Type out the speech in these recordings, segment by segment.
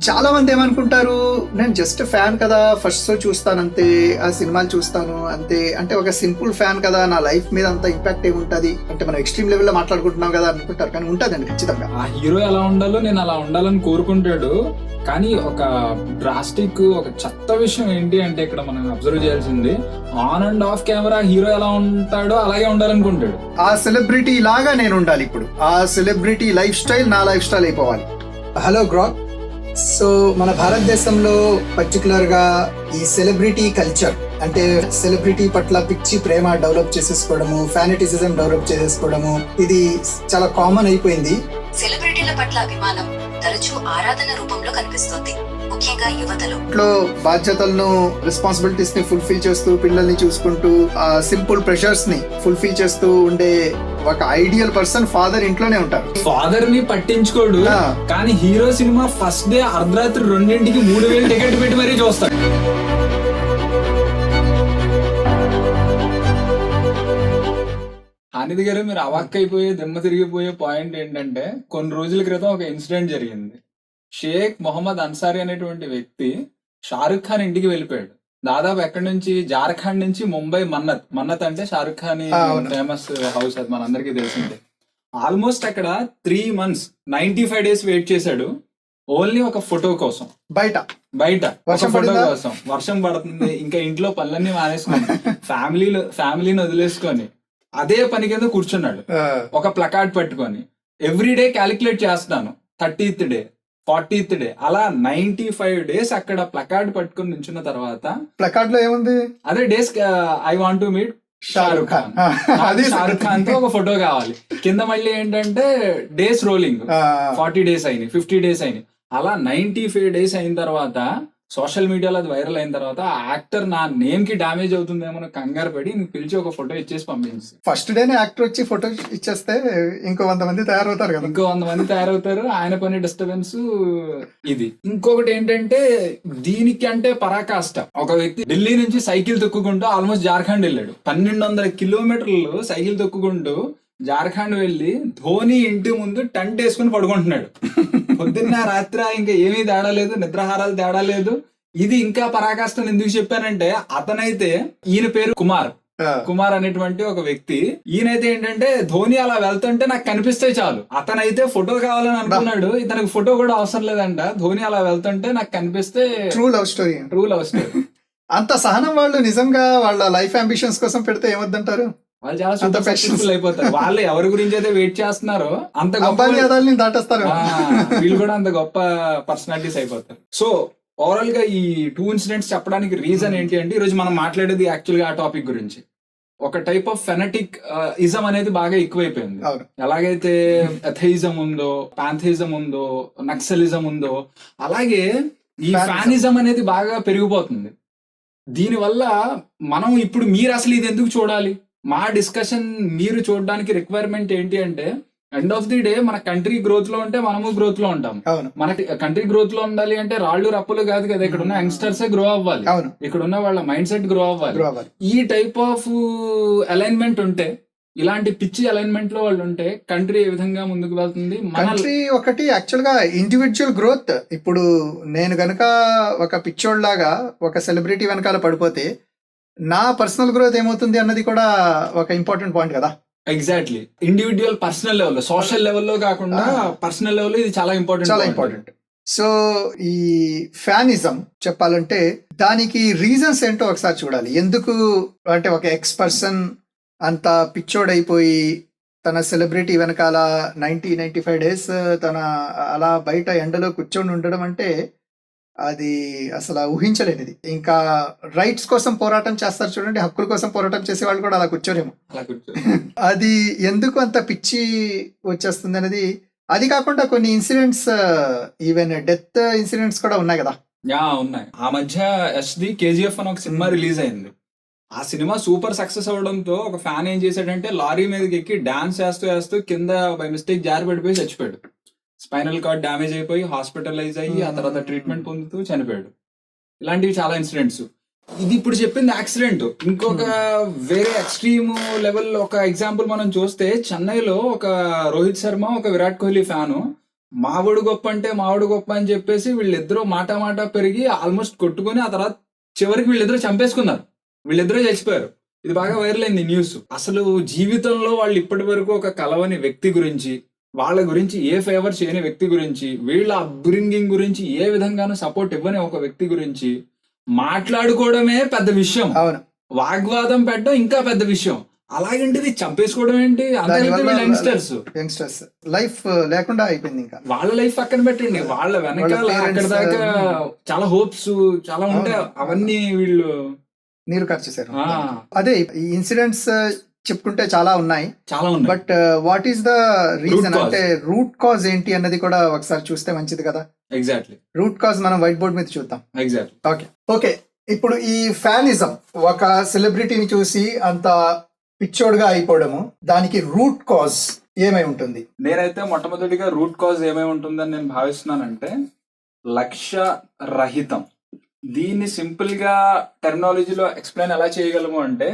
చాలా మంది ఏమనుకుంటారు, నేను జస్ట్ ఫ్యాన్ కదా, ఫస్ట్ షో చూస్తాను అంతే, ఆ సినిమాలు చూస్తాను అంతే, అంటే ఒక సింపుల్ ఫ్యాన్ కదా, నా లైఫ్ మీద అంత ఇంపాక్ట్ ఏముంటది అంటే మనం ఎక్స్ట్రీమ్ లెవెల్లో మాట్లాడుకుంటున్నాం కదా అనుకుంటారు. కానీ ఉంటుందండి ఖచ్చితంగా. ఆ హీరో ఎలా ఉండాలో నేను అలా ఉండాలని కోరుకుంటాడు. కానీ ఒక డ్రాస్టిక్ ఒక చెత్త విషయం ఏంటి అంటే ఇక్కడ మనం అబ్జర్వ్ చేయాల్సింది, on and of camera hero ఎలా ఉంటాడో అలాగే ఉండాలనుకుంటాడు. ఆ సెలబ్రిటీ లాగా నేను ఉండాలి, ఇప్పుడు ఆ సెలబ్రిటీ లైఫ్ స్టైల్ నా లైఫ్ స్టైల్ అయిపోవాలి. Hello Grok. సో మన భారతదేశంలో పర్టికులర్ గా ఈ సెలబ్రిటీ కల్చర్ అంటే సెలబ్రిటీ పట్ల పిచ్చి ప్రేమ డెవలప్ చేసేసుకోవడము, ఫ్యానిటిసిజం డెవలప్ చేసేసుకోవడము, ఇది చాలా కామన్ అయిపోయింది. సెలబ్రిటీల పట్ల అభిమానం తరచూ ఆరాధన రూపంలో కనిపిస్తుంది, ముఖ్యంగా యువతలో. ఇంట్లో బాధ్యతలను, రెస్పాన్సిబిలిటీస్ ని ఫుల్ఫిల్ చేస్తూ, పిల్లల్ని చూసుకుంటూ, సింపుల్ ప్రెషర్స్ ని ఫుల్ఫిల్ చేస్తూ ఉండే ఒక ఐడియల్ పర్సన్ ఫాదర్ ఇంట్లోనే ఉంటారు. ఫాదర్ ని పట్టించుకోడు, కానీ హీరో సినిమా ఫస్ట్ డే అర్ధరాత్రి 2ంటికి 3,000 టికెట్ పెట్టి మరీ చూస్తాడు. హానిది గారు, మీరు అవాక్కైపోయే దిమ్మ తిరిగిపోయే పాయింట్ ఏంటంటే, కొన్ని రోజుల క్రితం ఒక ఇన్సిడెంట్ జరిగింది. షేక్ మొహమ్మద్ అన్సారీ అనేటువంటి వ్యక్తి షారుఖ్ ఖాన్ ఇంటికి వెళ్ళిపోయాడు. దాదాపు ఎక్కడి నుంచి, జార్ఖండ్ నుంచి ముంబై. మన్నత్ అంటే షారుఖ్ ఖాన్ ఫేమస్ హౌస్, అది మనందరికీ తెలిసిందే. ఆల్మోస్ట్ అక్కడ 3 months 95 days వెయిట్ చేశాడు, ఓన్లీ ఒక ఫోటో కోసం. బయట ఫోటో కోసం. వర్షం పడుతుంది, ఇంకా ఇంట్లో పనులన్నీ మానేసుకొని ఫ్యామిలీని వదిలేసుకొని అదే పని కింద కూర్చున్నాడు, ఒక ప్లకార్డ్ పట్టుకొని. ఎవ్రీ డే క్యాలిక్యులేట్ చేస్తున్నాను, 30th day 40th day అలా 95 days అక్కడ ప్లకార్డ్ పట్టుకుని నించున్న తర్వాత, ప్లకార్డ్ లో ఏముంది, అదే days I want to meet Shahrukh Khan. Shahrukh Khan తో ఒక ఫోటో కావాలి. కింద మళ్ళీ ఏంటంటే డేస్ రోలింగ్, 40 days అయినాయి, 50 days అయినాయి. అలా 95 days అయిన తర్వాత సోషల్ మీడియాలో అది వైరల్ అయిన తర్వాత, ఆ యాక్టర్ నా నేమ్ కి డామేజ్ అవుతుందేమో కంగారు పడి పిలిచి ఒక ఫోటో ఇచ్చేసి పంపించి, ఫస్ట్ డేనే యాక్టర్ వచ్చి ఫోటో ఇచ్చేస్తే ఇంకో 100 మంది తయారవుతారు కదా. ఇంకో 100 మంది తయారవుతారు, ఆయన పని డిస్టర్బెన్స్ ఇది. ఇంకొకటి ఏంటంటే, దీనికి అంటే పరాకాష్ట, ఒక వ్యక్తి ఢిల్లీ నుంచి సైకిల్ తొక్కుకుంటూ ఆల్మోస్ట్ జార్ఖండ్ వెళ్ళాడు. 1200 kilometers సైకిల్ తొక్కుకుంటూ జార్ఖండ్ వెళ్ళి ధోని ఇంటి ముందు టెంట్ వేసుకుని పడుకుంటున్నాడు. పొద్దున్న రాత్రి ఇంకా ఏమీ తేడా లేదు, నిద్రాహారాలు తేడా లేదు. ఇది ఇంకా పరాకాష్ఠం ఎందుకు చెప్పానంటే, అతనైతే, ఈయన పేరు కుమార్ అనేటువంటి ఒక వ్యక్తి. ఈయనైతే ఏంటంటే, ధోని అలా వెళ్తుంటే నాకు కనిపిస్తే చాలు, అతనైతే ఫోటో కావాలని అనుకున్నాడు. ఇతనికి ఫోటో కూడా అవసరం లేదంట, ధోని అలా వెళ్తుంటే నాకు కనిపిస్తే. True love story. అంత సహనం వాళ్ళు నిజంగా వాళ్ళ లైఫ్ అంబిషన్స్ కోసం పెడితే ఏమొద్దంటారు? వాళ్ళు చాలా సక్సెస్ఫుల్ అయిపోతారు. వాళ్ళు ఎవరి గురించి అయితే వెయిట్ చేస్తున్నారో అంత గొప్ప దాటేస్తారు, వీళ్ళు కూడా అంత గొప్ప పర్సనాలిటీస్ అయిపోతారు. సో ఓవరాల్ గా ఈ 2 incidents చెప్పడానికి రీజన్ ఏంటి అంటే, ఈ రోజు మనం మాట్లాడేది యాక్చువల్ గా ఆ టాపిక్ గురించి. ఒక టైప్ ఆఫ్ ఫెనటిక్ ఇజం అనేది బాగా ఎక్కువైపోయింది. ఎలాగైతే ఎథయిజం ఉందో, పాంథయిజం ఉందో, నక్సలిజం ఉందో, అలాగే ఈ ఫ్యానిజం అనేది బాగా పెరిగిపోతుంది. దీనివల్ల మనం ఇప్పుడు, మీరు అసలు ఇది ఎందుకు చూడాలి, మా డిస్కషన్ మీరు చూడడానికి రిక్వైర్మెంట్ ఏంటి అంటే, ఎండ్ ఆఫ్ ది డే మన కంట్రీ గ్రోత్ లో ఉంటే మనము గ్రోత్ లో ఉంటాం. మన కంట్రీ గ్రోత్ లో ఉండాలి అంటే రాళ్ళు రప్పులు కాదు కదా, ఇక్కడ ఉన్న యంగ్స్టర్స్ గ్రో అవ్వాలి, ఇక్కడ ఉన్న వాళ్ళ మైండ్ సెట్ గ్రో అవ్వాలి. ఈ టైప్ ఆఫ్ అలైన్మెంట్ ఉంటే, ఇలాంటి పిచ్చి అలైన్మెంట్ లో వాళ్ళు ఉంటే కంట్రీ ఏ విధంగా ముందుకు వెళ్తుంది? కంట్రీ ఒకటి యాక్చువల్ గా ఇండివిజువల్ గ్రోత్. ఇప్పుడు నేను గనక ఒక పిచ్చోడ్లాగా ఒక సెలబ్రిటీ వెనకాల పడిపోతే నా పర్సనల్ గ్రోత్ ఏమవుతుంది అన్నది కూడా ఒక ఇంపార్టెంట్ పాయింట్ కదా. ఎగ్జాక్ట్లీ. ఇండివిజువల్ పర్సనల్ లెవెల్లో, సోషల్ లెవెల్లో కాకుండా పర్సనల్ లెవెల్లో ఇది చాలా ఇంపార్టెంట్. సో ఈ ఫ్యానిజం చెప్పాలంటే దానికి రీజన్స్ ఏంటో ఒకసారి చూడాలి. ఎందుకు అంటే ఒక ఎక్స్ పర్సన్ అంత పిచ్చోడైపోయి తన సెలబ్రిటీ వెనకాల 95 days తన అలా బయట ఎండలో కూర్చొని ఉండడం అంటే అది అసలు ఊహించలేనిది. ఇంకా రైట్స్ కోసం పోరాటం చేస్తారు చూడండి, హక్కుల కోసం పోరాటం చేసే వాళ్ళు కూడా అలా కూర్చోరేమో. అది ఎందుకు అంత పిచ్చి వచ్చేస్తుంది అనేది. అది కాకుండా కొన్ని ఇన్సిడెంట్స్, ఈవెన్ డెత్ ఇన్సిడెంట్స్ కూడా ఉన్నాయి కదా. ఉన్నాయి. ఆ మధ్య ఎస్డి KGF అని ఒక సినిమా రిలీజ్ అయింది. ఆ సినిమా సూపర్ సక్సెస్ అవడంతో ఒక ఫ్యాన్ ఏం చేశాడంటే, లారీ మీదకి ఎక్కి డాన్స్ చేస్తూ కింద బై మిస్టేక్ జారి పడిపోయి చచ్చిపోయాడు. స్పైనల్ కార్డ్ డ్యామేజ్ అయిపోయి హాస్పిటలైజ్ అయ్యి ఆ తర్వాత ట్రీట్మెంట్ పొందుతూ చనిపోయాడు. ఇలాంటివి చాలా ఇన్సిడెంట్స్. ఇది ఇప్పుడు చెప్పింది యాక్సిడెంట్. ఇంకొక వేరే ఎక్స్ట్రీమ్ లెవెల్ ఒక ఎగ్జాంపుల్ మనం చూస్తే, చెన్నైలో ఒక రోహిత్ శర్మ, ఒక విరాట్ కోహ్లీ ఫ్యాను మావాడు గొప్ప అంటే మావాడు గొప్ప అని చెప్పేసి వీళ్ళిద్దరూ మాట పెరిగి ఆల్మోస్ట్ కొట్టుకొని ఆ తర్వాత చివరికి వీళ్ళిద్దరూ చంపేసుకున్నారు, వీళ్ళిద్దరూ చచ్చిపోయారు. ఇది బాగా వైరల్ అయింది న్యూస్. అసలు జీవితంలో వాళ్ళు ఇప్పటి వరకు ఒక కలవని వ్యక్తి గురించి, వాళ్ళ గురించి ఏ ఫేవర్ చేయని వ్యక్తి గురించి, వీళ్ళ అప్బ్రింగింగ్ గురించి ఏ విధంగానూ సపోర్ట్ ఇవ్వని ఒక వ్యక్తి గురించి మాట్లాడుకోవడమే పెద్ద విషయం, అవును, వాగ్వాదం పెట్టడం ఇంకా పెద్ద విషయం. అలాగంటిది చంపేసుకోవడం ఏంటి? యంగ్స్టర్స్ లైఫ్ లేకుండా అయిపోయింది. ఇంకా వాళ్ళ లైఫ్ పక్కన పెట్టండి, వాళ్ళ వెనకాల అక్కడ దాకా చాలా హోప్స్ చాలా ఉంటాయి, అవన్నీ వీళ్ళు నీరు ఖర్చేశారు. అదే ఈ ఇన్సిడెంట్స్ చెప్పుకుంటే చాలా ఉన్నాయి, but what is the reason అంటే రూట్ కాజ్ ఏంటి అన్నది కూడా ఒకసారి చూస్తే మంచిది కదా. ఎగ్జాక్ట్లీ, రూట్ కాజ్ మనం వైట్ బోర్డ్ మీద చూద్దాం. ఎగ్జాక్ట్లీ. ఓకే ఇప్పుడు ఈ ఫ్యానిజం, ఒక సెలబ్రిటీని చూసి అంత పిచ్చోడుగా అయిపోవడము, దానికి రూట్ కాజ్ ఏమై ఉంటుంది? నేనైతే మొట్టమొదటిగా రూట్ కాజ్ ఏమై ఉంటుందని నేను భావిస్తున్నానంటే లక్ష్య రహితం. దీన్ని సింపుల్ గా టెర్మినాలజీలో ఎక్స్ప్లెయిన్ ఎలా చేయగలము అంటే,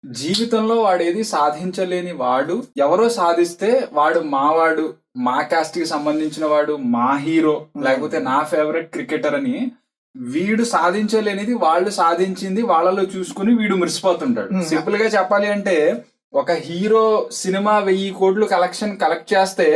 జీవితంలో వాడు ఏది సాధించలేని వాడు ఎవరో సాధిస్తే వాడు మావాడు, మా కాస్ట్ కి సంబంధించిన వాడు, మా హీరో, లేకపోతే నా ఫేవరెట్ క్రికెటర్ అని వీడు సాధించలేనిది వాళ్ళు సాధించింది వాళ్ళలో చూసుకుని వీడు మురిసిపోతుంటాడు. సింపుల్ గా చెప్పాలి అంటే, ఒక హీరో సినిమా 1000 కోట్లు కలెక్ట్ చేస్తే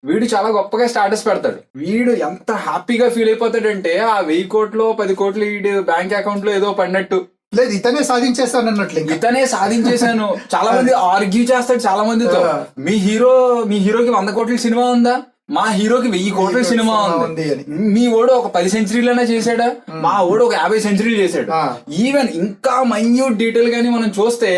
వీడు చాలా గొప్పగా స్టాటస్ పెడతాడు. వీడు ఎంత హ్యాపీగా ఫీల్ అయిపోతాడంటే ఆ 1000 కోట్లు 10 కోట్లు వీడు బ్యాంక్ అకౌంట్ లో ఏదో పడినట్టు, లేదు ఇతనే సాధించేస్తాను అన్నట్లు, ఇతనే సాధించేశాను. చాలా మంది ఆర్గ్యూ చేస్తాడు చాలా మందితో, మీ హీరోకి 100 కోట్ల సినిమా ఉందా, మా హీరోకి 1000 కోట్ల సినిమా ఉంది, మీ ఓడు ఒక 10 సెంచరీలైనా చేశాడా, మా ఓడు ఒక 50 సెంచరీలు చేశాడు. ఈవెన్ ఇంకా మైన్యూట్ డీటెయిల్ గానీ మనం చూస్తే,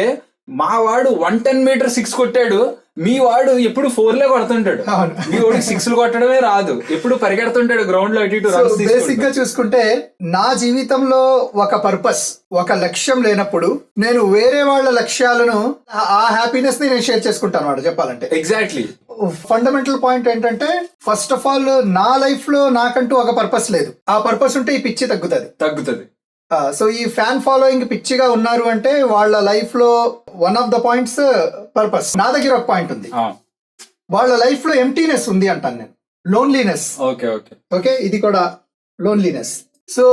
మా వాడు 110 మీటర్ 6 కొట్టాడు, మీ వాడు ఎప్పుడు 4లే కొడుతుంటాడు, మీ వాడికి 6లు కొట్టడమే రాదు, ఎప్పుడు పరిగెడుతుంటాడు గ్రౌండ్ లో అటు ఇటు. బేసిక్ గా చూసుకుంటే నా జీవితంలో ఒక పర్పస్, ఒక లక్ష్యం లేనప్పుడు నేను వేరే వాళ్ళ లక్ష్యాలను, ఆ హ్యాపీనెస్ ని నేను షేర్ చేసుకుంటాను వాడు చెప్పాలంటే. ఎగ్జాక్ట్లీ. ఫండమెంటల్ పాయింట్ ఏంటంటే, ఫస్ట్ ఆఫ్ ఆల్ నా లైఫ్ లో నాకంటూ ఒక పర్పస్ లేదు. ఆ పర్పస్ ఉంటే ఈ పిచ్చి తగ్గుతుంది. సో ఈ ఫ్యాన్ ఫాలోయింగ్ పిచ్చిగా ఉన్నారు అంటే వాళ్ళ లైఫ్ లో one of the points purpose. నా దగ్గర ఒక పాయింట్ ఉంది, వాళ్ళ లైఫ్ లో ఎంటీనెస్ ఉంది అంటాను నేను, లోన్లీనెస్. ఓకే ఇది కూడా లోన్లీనెస్. సో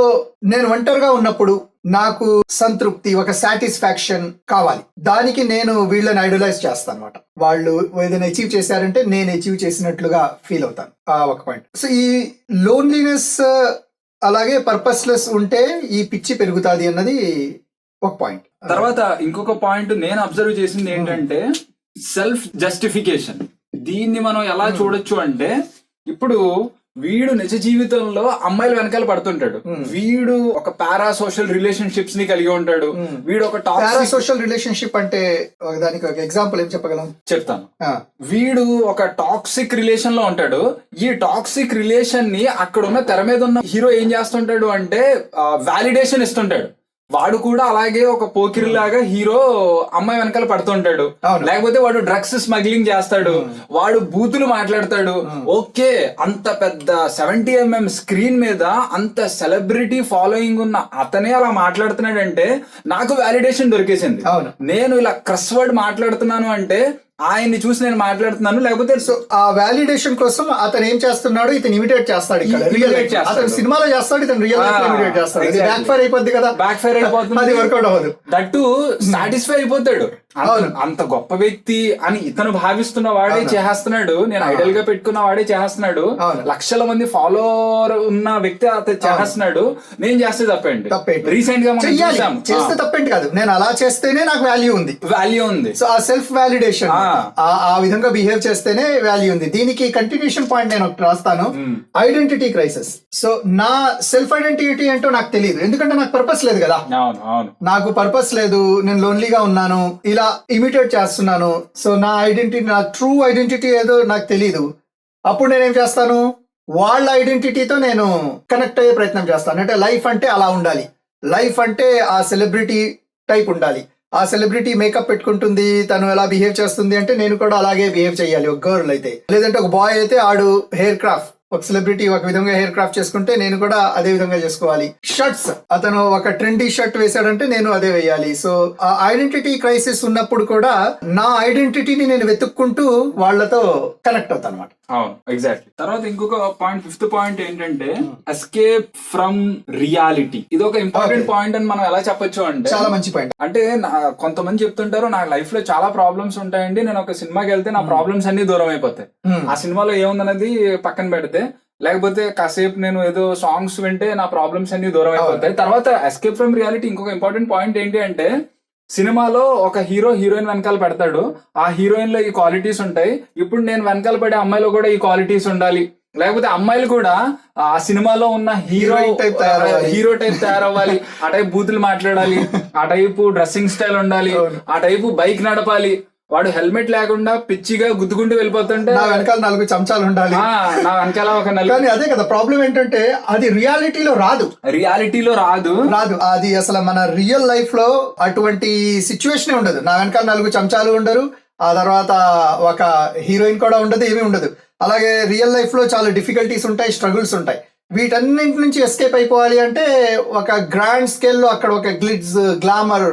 నేను ఒంటరిగా ఉన్నప్పుడు నాకు సంతృప్తి, ఒక సాటిస్ఫాక్షన్ కావాలి, దానికి నేను వీళ్ళని ఐడలైజ్ చేస్తాను అనమాట. వాళ్ళు ఏదైనా అచీవ్ చేశారంటే నేను అచీవ్ చేసినట్లుగా ఫీల్ అవుతాను. ఒక పాయింట్. సో ఈ లోన్లీనెస్ అలాగే పర్పస్లెస్ ఉంటే ఈ పిచ్చి పెరుగుతాది అన్నది ఒక పాయింట్. తర్వాత ఇంకొక పాయింట్ నేను అబ్జర్వ్ చేసింది ఏంటంటే సెల్ఫ్ జస్టిఫికేషన్. దీన్ని మనం ఎలా చూడొచ్చు అంటే, ఇప్పుడు వీడు నిజ జీవితంలో అమ్మాయిల వెనకాల పడుతుంటాడు, వీడు ఒక పారా సోషల్ రిలేషన్షిప్స్ ని కలిగి ఉంటాడు, వీడు ఒక పారా సోషల్ రిలేషన్షిప్ అంటే దానికి ఒక ఎగ్జాంపుల్ ఏం చెప్పగలం? చెప్తాను. వీడు ఒక టాక్సిక్ రిలేషన్ లో ఉంటాడు. ఈ టాక్సిక్ రిలేషన్ ని అక్కడ ఉన్న తెర మీద ఉన్న హీరో ఏం చేస్తుంటాడు అంటే వాలిడేషన్ ఇస్తుంటాడు. వాడు కూడా అలాగే ఒక పోకిరి లాగా హీరో అమ్మాయి వెనకాల పడుతుంటాడు, లేకపోతే వాడు డ్రగ్స్ స్మగ్లింగ్ చేస్తాడు, వాడు బూతులు మాట్లాడతాడు. ఓకే, అంత పెద్ద 70mm స్క్రీన్ మీద అంత సెలబ్రిటీ ఫాలోయింగ్ ఉన్న అతనే అలా మాట్లాడుతున్నాడంటే నాకు వాలిడేషన్ దొరికేసింది. నేను ఇలా క్రస్ వర్డ్ మాట్లాడుతున్నాను అంటే ఆయన్ని చూసి నేను మాట్లాడుతున్నాను, లేకపోతే సో ఆ వాలిడేషన్ కోసం అతను ఏం చేస్తున్నాడు, ఇతను ఇమిటేట్ చేస్తాడు. అతను సినిమాలో చేస్తాడు, ఇతను రియల్ లైఫ్ లో ఇమిటేట్ చేస్తాడు. ఇది బ్యాక్ ఫైర్ అయిపోద్ది కదా, బ్యాక్ ఫైర్ అయిపోతుంది, అది వర్కౌట్ అవ్వదు. దట్టు సాటిస్ఫై అయిపోతాడు. అంత గొప్ప వ్యక్తి అని ఇతను భావిస్తున్న వాడే చేస్తున్నాడు, నేను ఐడల్ గా పెట్టుకున్న వాడే చేస్తున్నాడు, లక్షల మంది ఫాలోవర్ ఉన్న వ్యక్తి అతను చేస్తున్నాడు, నేను చేస్తే తప్పేంటి? రీసెంట్ గా చేస్తే తప్పేంటి కాదు, నేను అలా చేస్తేనే నాకు వాల్యూ ఉంది. సో ఆ సెల్ఫ్ వాలిడేషన్, ఆ విధంగా బిహేవ్ చేస్తేనే వాల్యూ ఉంది. దీనికి కంటిన్యూషన్ పాయింట్ నేను ఒకటి రాస్తాను, ఐడెంటిటీ క్రైసిస్. సో నా సెల్ఫ్ ఐడెంటిటీ ఏంటో నాకు తెలియదు, ఎందుకంటే నాకు పర్పస్ లేదు కదా. నాకు పర్పస్ లేదు, నేను లోన్లీగా ఉన్నాను, ఇలా ఇమిటేట్ చేస్తున్నాను. సో నా ఐడెంటిటీ, నా ట్రూ ఐడెంటిటీ ఏదో నాకు తెలీదు. అప్పుడు నేనేం చేస్తాను, వాళ్ళ ఐడెంటిటీతో నేను కనెక్ట్ అయ్యే ప్రయత్నం చేస్తాను. అంటే లైఫ్ అంటే అలా ఉండాలి, లైఫ్ అంటే ఆ సెలబ్రిటీ టైప్ ఉండాలి, ఆ సెలబ్రిటీ మేకప్ పెట్టుకుంటుంది, తను ఎలా బిహేవ్ చేస్తుంది అంటే నేను కూడా అలాగే బిహేవ్ చేయాలి. ఒక గర్ల్ అయితే, లేదంటే ఒక బాయ్ అయితే ఆడు హెయిర్ క్రాఫ్ట్ ఒక సెలబ్రిటీ ఒక విధంగా హెయిర్ క్రాఫ్ట్ చేసుకుంటే నేను కూడా అదే విధంగా చేసుకోవాలి. షర్ట్స్, అతను ఒక ట్రెండీ షర్ట్ వేసాడంటే నేను అదే వేయాలి. సో ఆ ఐడెంటిటీ క్రైసిస్ ఉన్నప్పుడు కూడా నా ఐడెంటిటీని నేను వెతుక్కుంటూ వాళ్ళతో కనెక్ట్ అవుతాను అనమాట. అవును, ఎగ్జాక్ట్లీ. తర్వాత ఇంకొక పాయింట్, ఫిఫ్త్ పాయింట్ ఏంటంటే ఎస్కేప్ ఫ్రమ్ రియాలిటీ. ఇది ఒక ఇంపార్టెంట్ పాయింట్ అని మనం ఎలా చెప్పొచ్చు అంటే, చాలా మంచి పాయింట్. అంటే కొంతమంది చెప్తుంటారు నా లైఫ్ లో చాలా ప్రాబ్లమ్స్ ఉంటాయండి, నేను ఒక సినిమాకి వెళ్తే నా ప్రాబ్లమ్స్ అన్ని దూరం అయిపోతాయి. ఆ సినిమాలో ఏముందన్నది పక్కన పెడితే, లేకపోతే కాసేపు నేను ఏదో సాంగ్స్ వింటే నా ప్రాబ్లమ్స్ అన్ని దూరం అయిపోతాయి. తర్వాత ఎస్కేప్ ఫ్రమ్ రియాలిటీ ఇంకొక ఇంపార్టెంట్ పాయింట్ ఏంటి అంటే, సినిమాలో ఒక హీరో హీరోయిన్ వెనకాల పెడతాడు, ఆ హీరోయిన్ లో ఈ క్వాలిటీస్ ఉంటాయి, ఇప్పుడు నేను వెనకాల పడే అమ్మాయిలో కూడా ఈ క్వాలిటీస్ ఉండాలి. లేకపోతే అమ్మాయిలు కూడా ఆ సినిమాలో ఉన్న హీరో టైప్ తయారవ్వాలి, ఆ టైప్ బూతులు మాట్లాడాలి, ఆ టైపు డ్రెస్సింగ్ స్టైల్ ఉండాలి, ఆ టైపు బైక్ నడపాలి. వాడు హెల్మెట్ లేకుండా పిచ్చిగా గుద్దుకుంటూ వెళ్ళిపోతుంటే నా వెనకాల 4 చెంచాలు ఉండాలి, నా వెనకాల ఒక కానీ అదే కదా ప్రాబ్లం ఏంటంటే అది రియాలిటీలో రాదు. అది అసలు మన రియల్ లైఫ్ లో అటువంటి సిచ్యువేషన్ ఉండదు. నా వెనకాల 4 చెంచాలు ఉండరు, ఆ తర్వాత ఒక హీరోయిన్ కూడా ఉండదు, ఏమీ ఉండదు. అలాగే రియల్ లైఫ్ లో చాలా డిఫికల్టీస్ ఉంటాయి, స్ట్రగుల్స్ ఉంటాయి. వీటన్నింటి నుంచి ఎస్కేప్ అయిపోవాలి అంటే ఒక గ్రాండ్ స్కేల్ లో అక్కడ ఒక గ్లిట్స్, గ్లామర్,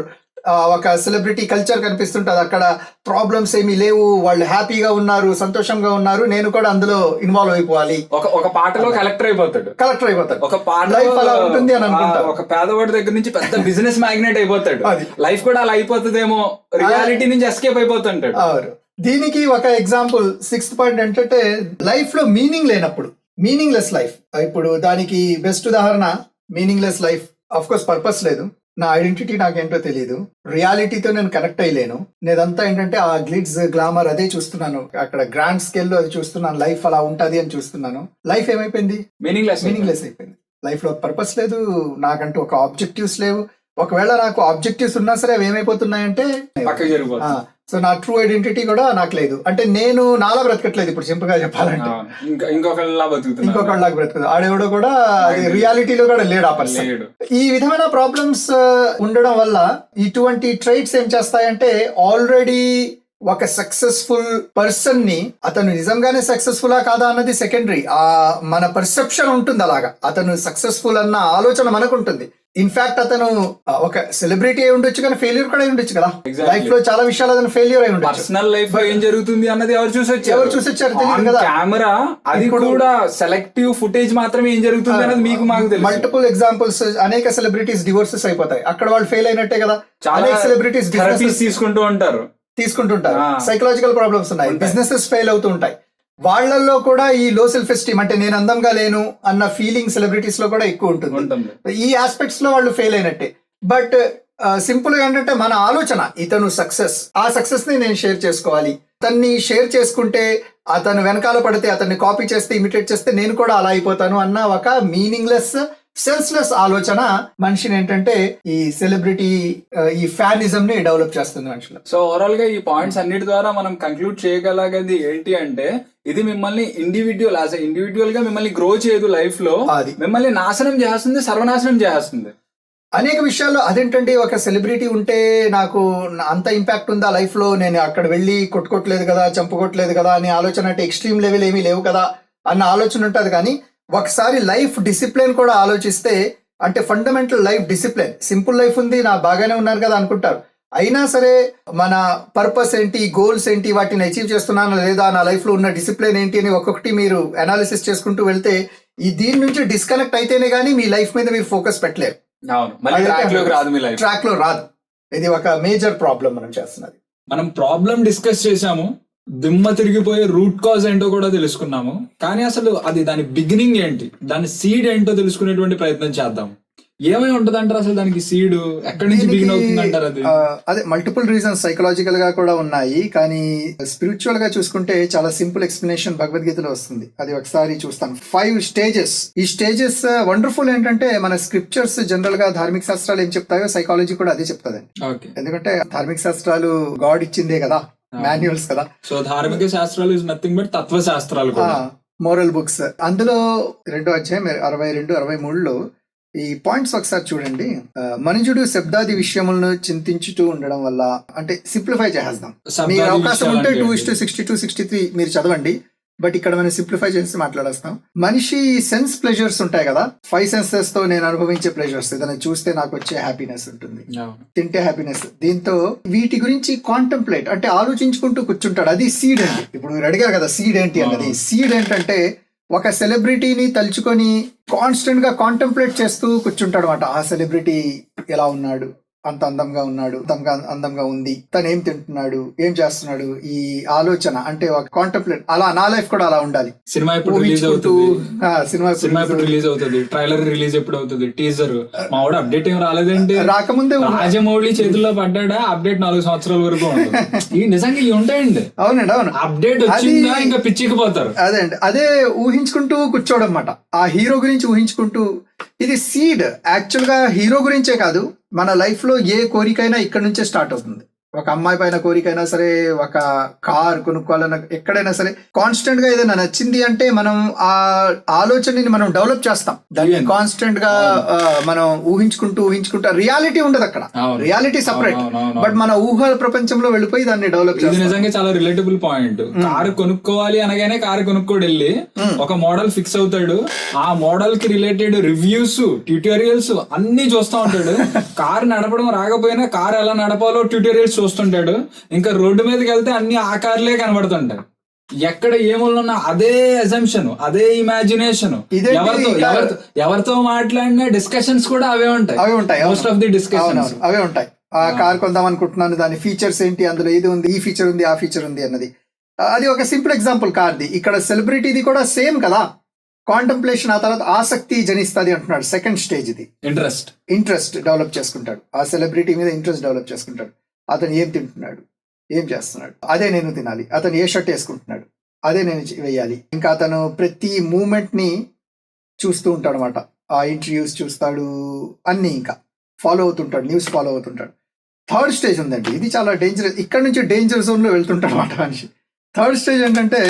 ఒక సెలబ్రిటీ కల్చర్ కనిపిస్తుంటది. అక్కడ ప్రాబ్లమ్స్ ఏమీ లేవు, వాళ్ళు హ్యాపీగా ఉన్నారు, సంతోషంగా ఉన్నారు, నేను కూడా అందులో ఇన్వాల్వ్ అయిపోవాలి. ఒక పాటలో కలెక్టర్ అయిపోతాడు, ఒక పాట లైఫ్ అలా ఉంటుంది అని అనుకుంటా. ఒక పేదవాడి దగ్గర నుంచి పెద్ద బిజినెస్ మ్యాగ్నెట్ అయిపోతాడు, లైఫ్ కూడా అలా అయిపోతుందేమో, రియాలిటీ నుంచి ఎస్కేప్ అయిపోతుంటాడు. దీనికి ఒక ఎగ్జాంపుల్ 6th పాయింట్ ఏంటంటే లైఫ్ లో మీనింగ్ లేనప్పుడు, మీనింగ్లెస్ లైఫ్. ఇప్పుడు దానికి బెస్ట్ ఉదాహరణ meaningless life. Of course purpose లేదు, నా ఐడెంటిటీ నాకేంటో తెలియదు, రియాలిటీతో నేను కనెక్ట్ అయ్యలేను. నేనంతా ఏంటంటే ఆ గ్లిట్స్, గ్లామర్ అదే చూస్తున్నాను, అక్కడ గ్రాండ్ స్కేల్ లో అది చూస్తున్నాను, లైఫ్ అలా ఉంటది అని చూస్తున్నాను. లైఫ్ ఏమైపోయింది? మీనింగ్లెస్ అయిపోయింది. లైఫ్ లో పర్పస్ లేదు, నాకంటూ ఒక ఆబ్జెక్టివ్స్ లేవు. ఒకవేళ నాకు ఆబ్జెక్టివ్స్ ఉన్నా సరే అవి ఏమైపోతున్నాయంటే సో నా ట్రూ ఐడెంటిటీ కూడా నాకు లేదు. అంటే నేను నాలా బ్రతకట్లేదు, ఇప్పుడు సింపుల్ గా చెప్పాలంటే ఇంకొకళ్ళ బ్రతుకుతుంది. ఆడెవడో కూడా రియాలిటీలో కూడా లేడు ఆ పర్సన్. ఈ విధమైన ప్రాబ్లమ్స్ ఉండడం వల్ల ఇటువంటి ట్రైట్స్ ఏం చేస్తాయంటే ఆల్రెడీ ఒక సక్సెస్ఫుల్ పర్సన్ ని, అతను నిజంగానే సక్సెస్ఫుల్ కాదా అన్నది సెకండరీ, మన పర్సెప్షన్ ఉంటుంది. అలాగా అతను సక్సెస్ఫుల్ అన్న ఆలోచన మనకు ఉంటుంది. ఇన్ఫాక్ట్ అతను ఒక సెలబ్రిటీ అయి ఉండొచ్చు, కానీ ఫెయిల్యూర్ కూడా అయి ఉండొచ్చు కదా. లైఫ్ లో చాలా విషయాలు అతను ఫెయిల్యూర్ అయి ఉండొచ్చు. పర్సనల్ లైఫ్ లో ఏం జరుగుతుంది అన్నది ఎవరు చూసొచ్చారు తెలియదు కదా. కెమెరా అది కూడా సెలెక్టివ్ ఫుటేజ్ మాత్రమే ఏం జరుగుతుంది అన్నది మాకు తెలుసు. మల్టిపుల్ ఎగ్జాంపుల్స్, అనేక సెలబ్రిటీస్ డివోర్సెస్ అయిపోతాయి, అక్కడ వాళ్ళు ఫెయిల్ అయినట్టే కదా. అనేక సెలబ్రిటీస్ తీసుకుంటుంటారు, సైకలాజికల్ ప్రాబ్లమ్స్ ఉన్నాయి, బిజినెసెస్ ఫెయిల్ అవుతూ ఉంటాయి. వాళ్ళల్లో కూడా ఈ లో సెల్ఫ్ ఎస్టీమ్, అంటే నేను అందంగా లేను అన్న ఫీలింగ్ సెలబ్రిటీస్ లో కూడా ఎక్కువ ఉంటుంది. ఈ ఆస్పెక్ట్స్ లో వాళ్ళు ఫెయిల్ అయినట్టే. బట్ సింపుల్ గా ఏంటంటే మన ఆలోచన, ఇతను సక్సెస్, ఆ సక్సెస్ ని నేను షేర్ చేసుకోవాలి. అతన్ని షేర్ చేసుకుంటే, అతను వెనకాల పడితే, అతన్ని కాపీ చేస్తే, ఇమిటేట్ చేస్తే నేను కూడా అలా అయిపోతాను అన్న ఒక మీనింగ్లెస్, సెన్స్లెస్ ఆలోచన మనిషిని ఏంటంటే ఈ సెలబ్రిటీ, ఈ ఫ్యానిజం ని డెవలప్ చేస్తుంది మనుషులు. సో ఓవరాల్ గా ఈ పాయింట్స్ అన్నిటి ద్వారా మనం కంక్లూడ్ చేయగలిగేది ఏంటి అంటే, ఇది మిమ్మల్ని ఇండివిజువల్ గా మిమ్మల్ని గ్రో చేయదు, లైఫ్ లో మిమ్మల్ని నాశనం చేస్తుంది, సర్వనాశనం చేస్తుంది అనేక విషయాల్లో. అదేంటంటే ఒక సెలబ్రిటీ ఉంటే నాకు అంత ఇంపాక్ట్ ఉందా లైఫ్ లో, నేను అక్కడ వెళ్ళి కొట్టుకోవట్లేదు కదా, చంపుకోవట్లేదు కదా అని ఆలోచన, అంటే ఎక్స్ట్రీమ్ లెవెల్ ఏమీ లేవు కదా అన్న ఆలోచన ఉంటుంది. కానీ ఒకసారి లైఫ్ డిసిప్లిన్ కూడా ఆలోచిస్తే, అంటే fundamental life discipline, simple life ఉంది, నా బాగానే ఉన్నారు కదా అనుకుంటారు. అయినా సరే మన పర్పస్ ఏంటి, గోల్స్ ఏంటి, వాటిని అచీవ్ చేస్తున్నానా లేదా, నా లైఫ్ లో ఉన్న డిసిప్లిన్ ఏంటి అని ఒక్కొక్కటి మీరు అనాలిసిస్ చేసుకుంటూ వెళ్తే, ఈ దీని నుంచి డిస్కనెక్ట్ అయితేనే గానీ మీ లైఫ్ మీద మీరు ఫోకస్ పెట్టలేరు, ట్రాక్ లో రాదు. ఇది ఒక మేజర్ ప్రాబ్లం మనం చేస్తున్నది. మనం ప్రాబ్లం డిస్కస్ చేసాము, దిమ్మ తిరిగిపోయే రూట్ కాజ్ ఏంటో కూడా తెలుసుకున్నాము. కానీ అసలు అది దాని బిగినింగ్ ఏంటి, దాని సీడ్ ఏంటో తెలుసుకునేటువంటి ప్రయత్నం చేద్దాం. ఏమై ఉంటది అంటారు అసలు దానికి సీడ్, ఎక్కడి నుంచి బిగిన్ అవుతుంది అంటారు? అది అదే మల్టిపుల్ రీజన్స్ సైకలాజికల్ గా కూడా ఉన్నాయి, కానీ స్పిరిచువల్ గా చూసుకుంటే చాలా సింపుల్ ఎక్స్ప్లెనేషన్ భగవద్గీతలో వస్తుంది. అది ఒకసారి చూస్తాను. 5 స్టేజెస్. ఈ స్టేజెస్ వండర్ఫుల్. ఏంటంటే మన స్క్రిప్చర్స్ జనరల్ గా ధార్మిక శాస్త్రాలు ఏం చెప్తాయో సైకాలజీ కూడా అదే చెప్తాదండి. ఎందుకంటే ధార్మిక శాస్త్రాలు గాడ్ ఇచ్చిందే కదా, మాన్యువల్స్ కదా. సో ధార్మిక శాస్త్రాలు ఇస్ నథింగ్ బట్ తత్వ శాస్త్రాలు, మోరల్ బుక్స్. అందులో 2వ అధ్యాయం 62-63లో ఈ పాయింట్స్ ఒకసారి చూడండి. మనుజుడు శబ్దాది విషయములను చింతించుతూ ఉండడం వల్ల, అంటే సింప్లిఫై చేసేద్దాం, మీకు అవకాశం ఉంటే 2:62-63 మీరు చదవండి. బట్ ఇక్కడ మనం సింప్లిఫై చేసి మాట్లాడేస్తాం. మనిషి సెన్స్ ప్లెజర్స్ ఉంటాయి కదా, 5 సెన్సెస్ తో నేను అనుభవించే ప్లెజర్స్, ఏదైనా చూస్తే నాకు వచ్చే హ్యాపీనెస్ ఉంటుంది, తింటే హ్యాపీనెస్. దీంతో వీటి గురించి కాంటెంప్లేట్ అంటే ఆలోచించుకుంటూ కూర్చుంటాడు. అది సీడ్ అండి. ఇప్పుడు మీరు అడిగారు కదా సీడ్ ఏంటి అన్నది. సీడ్ ఏంటంటే ఒక సెలబ్రిటీని తలుచుకొని కాన్స్టెంట్ గా కాంటెంప్లేట్ చేస్తూ కూర్చుంటాడు అనమాట. ఆ సెలబ్రిటీ ఎలా ఉన్నాడు, అంత అందంగా ఉన్నాడు, అందంగా ఉంది, తను ఏం తింటున్నాడు, ఏం చేస్తున్నాడు, ఈ ఆలోచన అంటే ఒక కాంటెంప్లేట్. అలా నా లైఫ్ కూడా అలా ఉండాలి. సినిమా ఎప్పుడు రిలీజ్ అవుతుంది, సినిమా ఎప్పుడు రిలీజ్ అవుతుంది, ట్రైలర్ రిలీజ్ ఎప్పుడు అవుతుంది, టీజర్ మా వాడు అప్డేట్ ఏం రాలేదంటే రాకముందే రాజమౌళి చేతుల్లో పడ్డా అప్డేట్ 4 సంవత్సరాల వరకు ఈ నిజంగా ఇవి ఉంటాయండి. అవునండి, అవును. అప్డేట్ వచ్చిందా ఇంకా పిచ్చికిపోతారు. అదే అండి, అదే ఊహించుకుంటూ కూర్చోవడం అన్నమాట. ఆ హీరో గురించి ఊహించుకుంటూ. ఇది సీడ్ యాక్చువల్ గా హీరో గురించే కాదు, మన లైఫ్ లో ఏ కోరికైనా ఇక్కడ నుంచే స్టార్ట్ అవుతుంది. ఒక అమ్మాయి పైన కోరికైనా సరే, ఒక కార్ కొనుక్కోవాలన్నా, ఎక్కడైనా సరే కాన్స్టెంట్ గా ఏదైనా నచ్చింది అంటే మనం ఆ ఆలోచనని మనం డెవలప్ చేస్తాం. దాన్ని కాన్స్టెంట్ గా మనం ఊహించుకుంటూ రియాలిటీ ఉండదు అక్కడ, రియాలిటీ సపరేట్. బట్ మన ఊహల ప్రపంచంలో వెళ్ళిపోయి దాన్ని డెవలప్ చేస్తాం. నిజంగా చాలా రిలేటబుల్ పాయింట్. కారు కొనుక్కోవాలి అనగానే కారు కొనుక్కోడు వెళ్ళి ఒక మోడల్ ఫిక్స్ అవుతాడు, ఆ మోడల్ కి రిలేటెడ్ రివ్యూస్, ట్యూటోరియల్స్ అన్ని చూస్తా ఉంటాడు. కారు నడపడం రాకపోయినా కారు ఎలా నడపాలో ట్యూటోరియల్స్ చూస్తుంటాడు. ఇంకా రోడ్డు మీదకి వెళ్తే అన్ని ఆ కార్లే కనబడుతుంటాయి. ఎక్కడ ఏమున్నా అదే అజంప్షన్, అదే ఇమాజినేషన్. ఎవరితో మాట్లాడినా డిస్కషన్స్ కూడా అవే ఉంటాయి. మోస్ట్ ఆఫ్ ది డిస్కషన్స్ అవే ఉంటాయి. ఆ కార్ కొందాం అనుకుంటున్నాను, దాని ఫీచర్స్ ఏంటి, అందులో ఇది ఉంది, ఈ ఫీచర్ ఉంది, ఆ ఫీచర్ ఉంది అన్నది. అది ఒక సింపుల్ ఎగ్జాంపుల్ కార్ది. ఇక్కడ సెలబ్రిటీది కూడా సేమ్ కదా, కాంటెంప్లేషన్, ఆ తర్వాత ఆసక్తి జనిస్తుంది అంటున్నాడు. సెకండ్ స్టేజ్ ఇది ఇంట్రెస్ట్ డెవలప్ చేసుకుంటాడు. ఆ సెలబ్రిటీ మీద ఇంట్రెస్ట్ డెవలప్ చేసుకుంటాడు. అతను ఏం తింటున్నాడు, ఏం చేస్తున్నాడు, అదే నేను తినాలి. అతను ఏ షర్ట్ వేసుకుంటున్నాడు, అదే నేను వేయాలి. ఇంకా అతను ప్రతి మూమెంట్ ని చూస్తూ ఉంటాడు అనమాట. ఆ ఇంటర్వ్యూస్ చూస్తాడు, అన్ని ఇంకా ఫాలో అవుతుంటాడు, న్యూస్ ఫాలో అవుతుంటాడు. థర్డ్ స్టేజ్ ఉందండి, ఇది చాలా డేంజరస్. ఇక్కడ నుంచి డేంజర్ జోన్ లో వెళ్తుంటాడు అనమాట మనిషి. థర్డ్ స్టేజ్ ఏంటంటే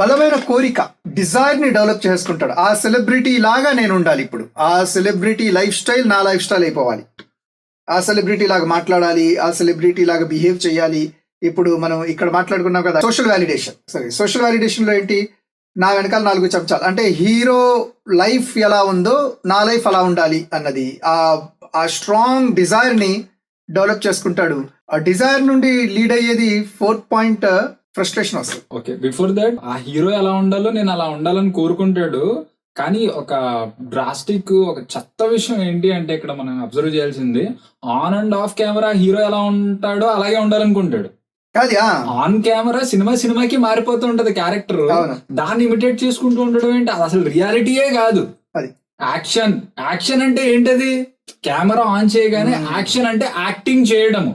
బలమైన కోరిక, డిజైర్ ని డెవలప్ చేసుకుంటాడు. ఆ సెలబ్రిటీ లాగా నేను ఉండాలి, ఇప్పుడు ఆ సెలబ్రిటీ లైఫ్ స్టైల్ నా లైఫ్ స్టైల్ అయిపోవాలి, ఆ సెలబ్రిటీ లాగా మాట్లాడాలి, ఆ సెలబ్రిటీ లాగా బిహేవ్ చేయాలి. ఇప్పుడు మనం ఇక్కడ మాట్లాడుకున్నాం కదా సోషల్ వ్యాలిడేషన్. సోషల్ వ్యాలిడేషన్ లో ఏంటి, నా వెనకాల 4 చెంచాలు అంటే హీరో లైఫ్ ఎలా ఉందో నా లైఫ్ అలా ఉండాలి అన్నది. ఆ స్ట్రాంగ్ డిజైర్ ని డెవలప్ చేసుకుంటాడు. ఆ డిజైర్ నుండి లీడ్ అయ్యేది 4th పాయింట్, ఫ్రస్ట్రేషన్ వస్తుంది. ఓకే, బిఫోర్ దట్ ఆ హీరో ఎలా ఉండాలో నేను అలా ఉండాలని కోరుకుంటాడు. కానీ ఒక డ్రాస్టిక్, ఒక చెత్త విషయం ఏంటి అంటే ఇక్కడ మనం అబ్జర్వ్ చేయాల్సింది, on and of camera hero ఎలా ఉంటాడో అలాగే ఉండాలనుకుంటాడు. ఆన్ కెమెరా సినిమాకి మారిపోతూ ఉంటది క్యారెక్టర్, దాన్ని ఇమిటేట్ చేసుకుంటూ ఉండడం ఏంటి, అది అసలు రియాలిటీయే కాదు. యాక్షన్ అంటే ఏంటది, కెమెరా ఆన్ చేయగానే యాక్షన్ అంటే యాక్టింగ్ చేయడము.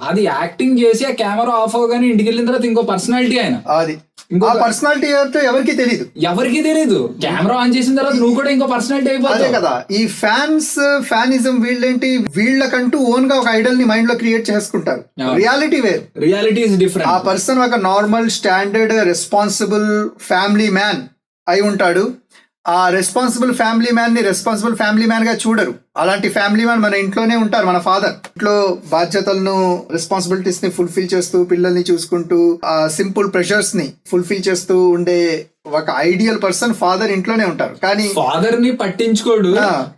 అది యాక్టింగ్ చేసి ఆ కెమెరా ఆఫ్ అవగానే ఇంటికి వెళ్ళిన తర్వాత ఇంకో పర్సనాలిటీ ఆయన, ఇంకో పర్సనాలిటీ ఎవరికి తెలియదు. కెమెరా ఆన్ చేసిన తర్వాత నువ్వు కూడా ఇంకో పర్సనాలిటీ అయిపోతావు కదా. ఈ ఫ్యానిజం వీళ్ళేంటి, వీళ్ళకంటూ ఓన్ గా ఒక ఐడల్ ని మైండ్ లో క్రియేట్ చేసుకుంటారు. రియాలిటీ వేరు, రియాలిటీ ఇస్ డిఫరెంట్. ఆ పర్సన్ ఒక normal standard responsible family man అయి ఉంటాడు. ఆ రెస్పాన్సిబుల్ ఫ్యామిలీ మ్యాన్ ని రెస్పాన్సిబుల్ ఫ్యామిలీ మ్యాన్ గా చూడరు. అలాంటి ఫ్యామిలీ మ్యాన్ మన ఇంట్లోనే ఉంటారు. మన ఫాదర్ ఇంట్లో బాధ్యతలను, రెస్పాన్సిబిలిటీస్ ని ఫుల్ఫిల్ చేస్తూ, పిల్లల్ని చూసుకుంటూ, ఆ సింపుల్ ప్రెషర్స్ ని ఫుల్ఫిల్ చేస్తూ ఉండే ఒక ఐడియల్ పర్సన్ ఫాదర్ ఇంట్లోనే ఉంటారు. కానీ ఫాదర్ ని పట్టించుకోడు.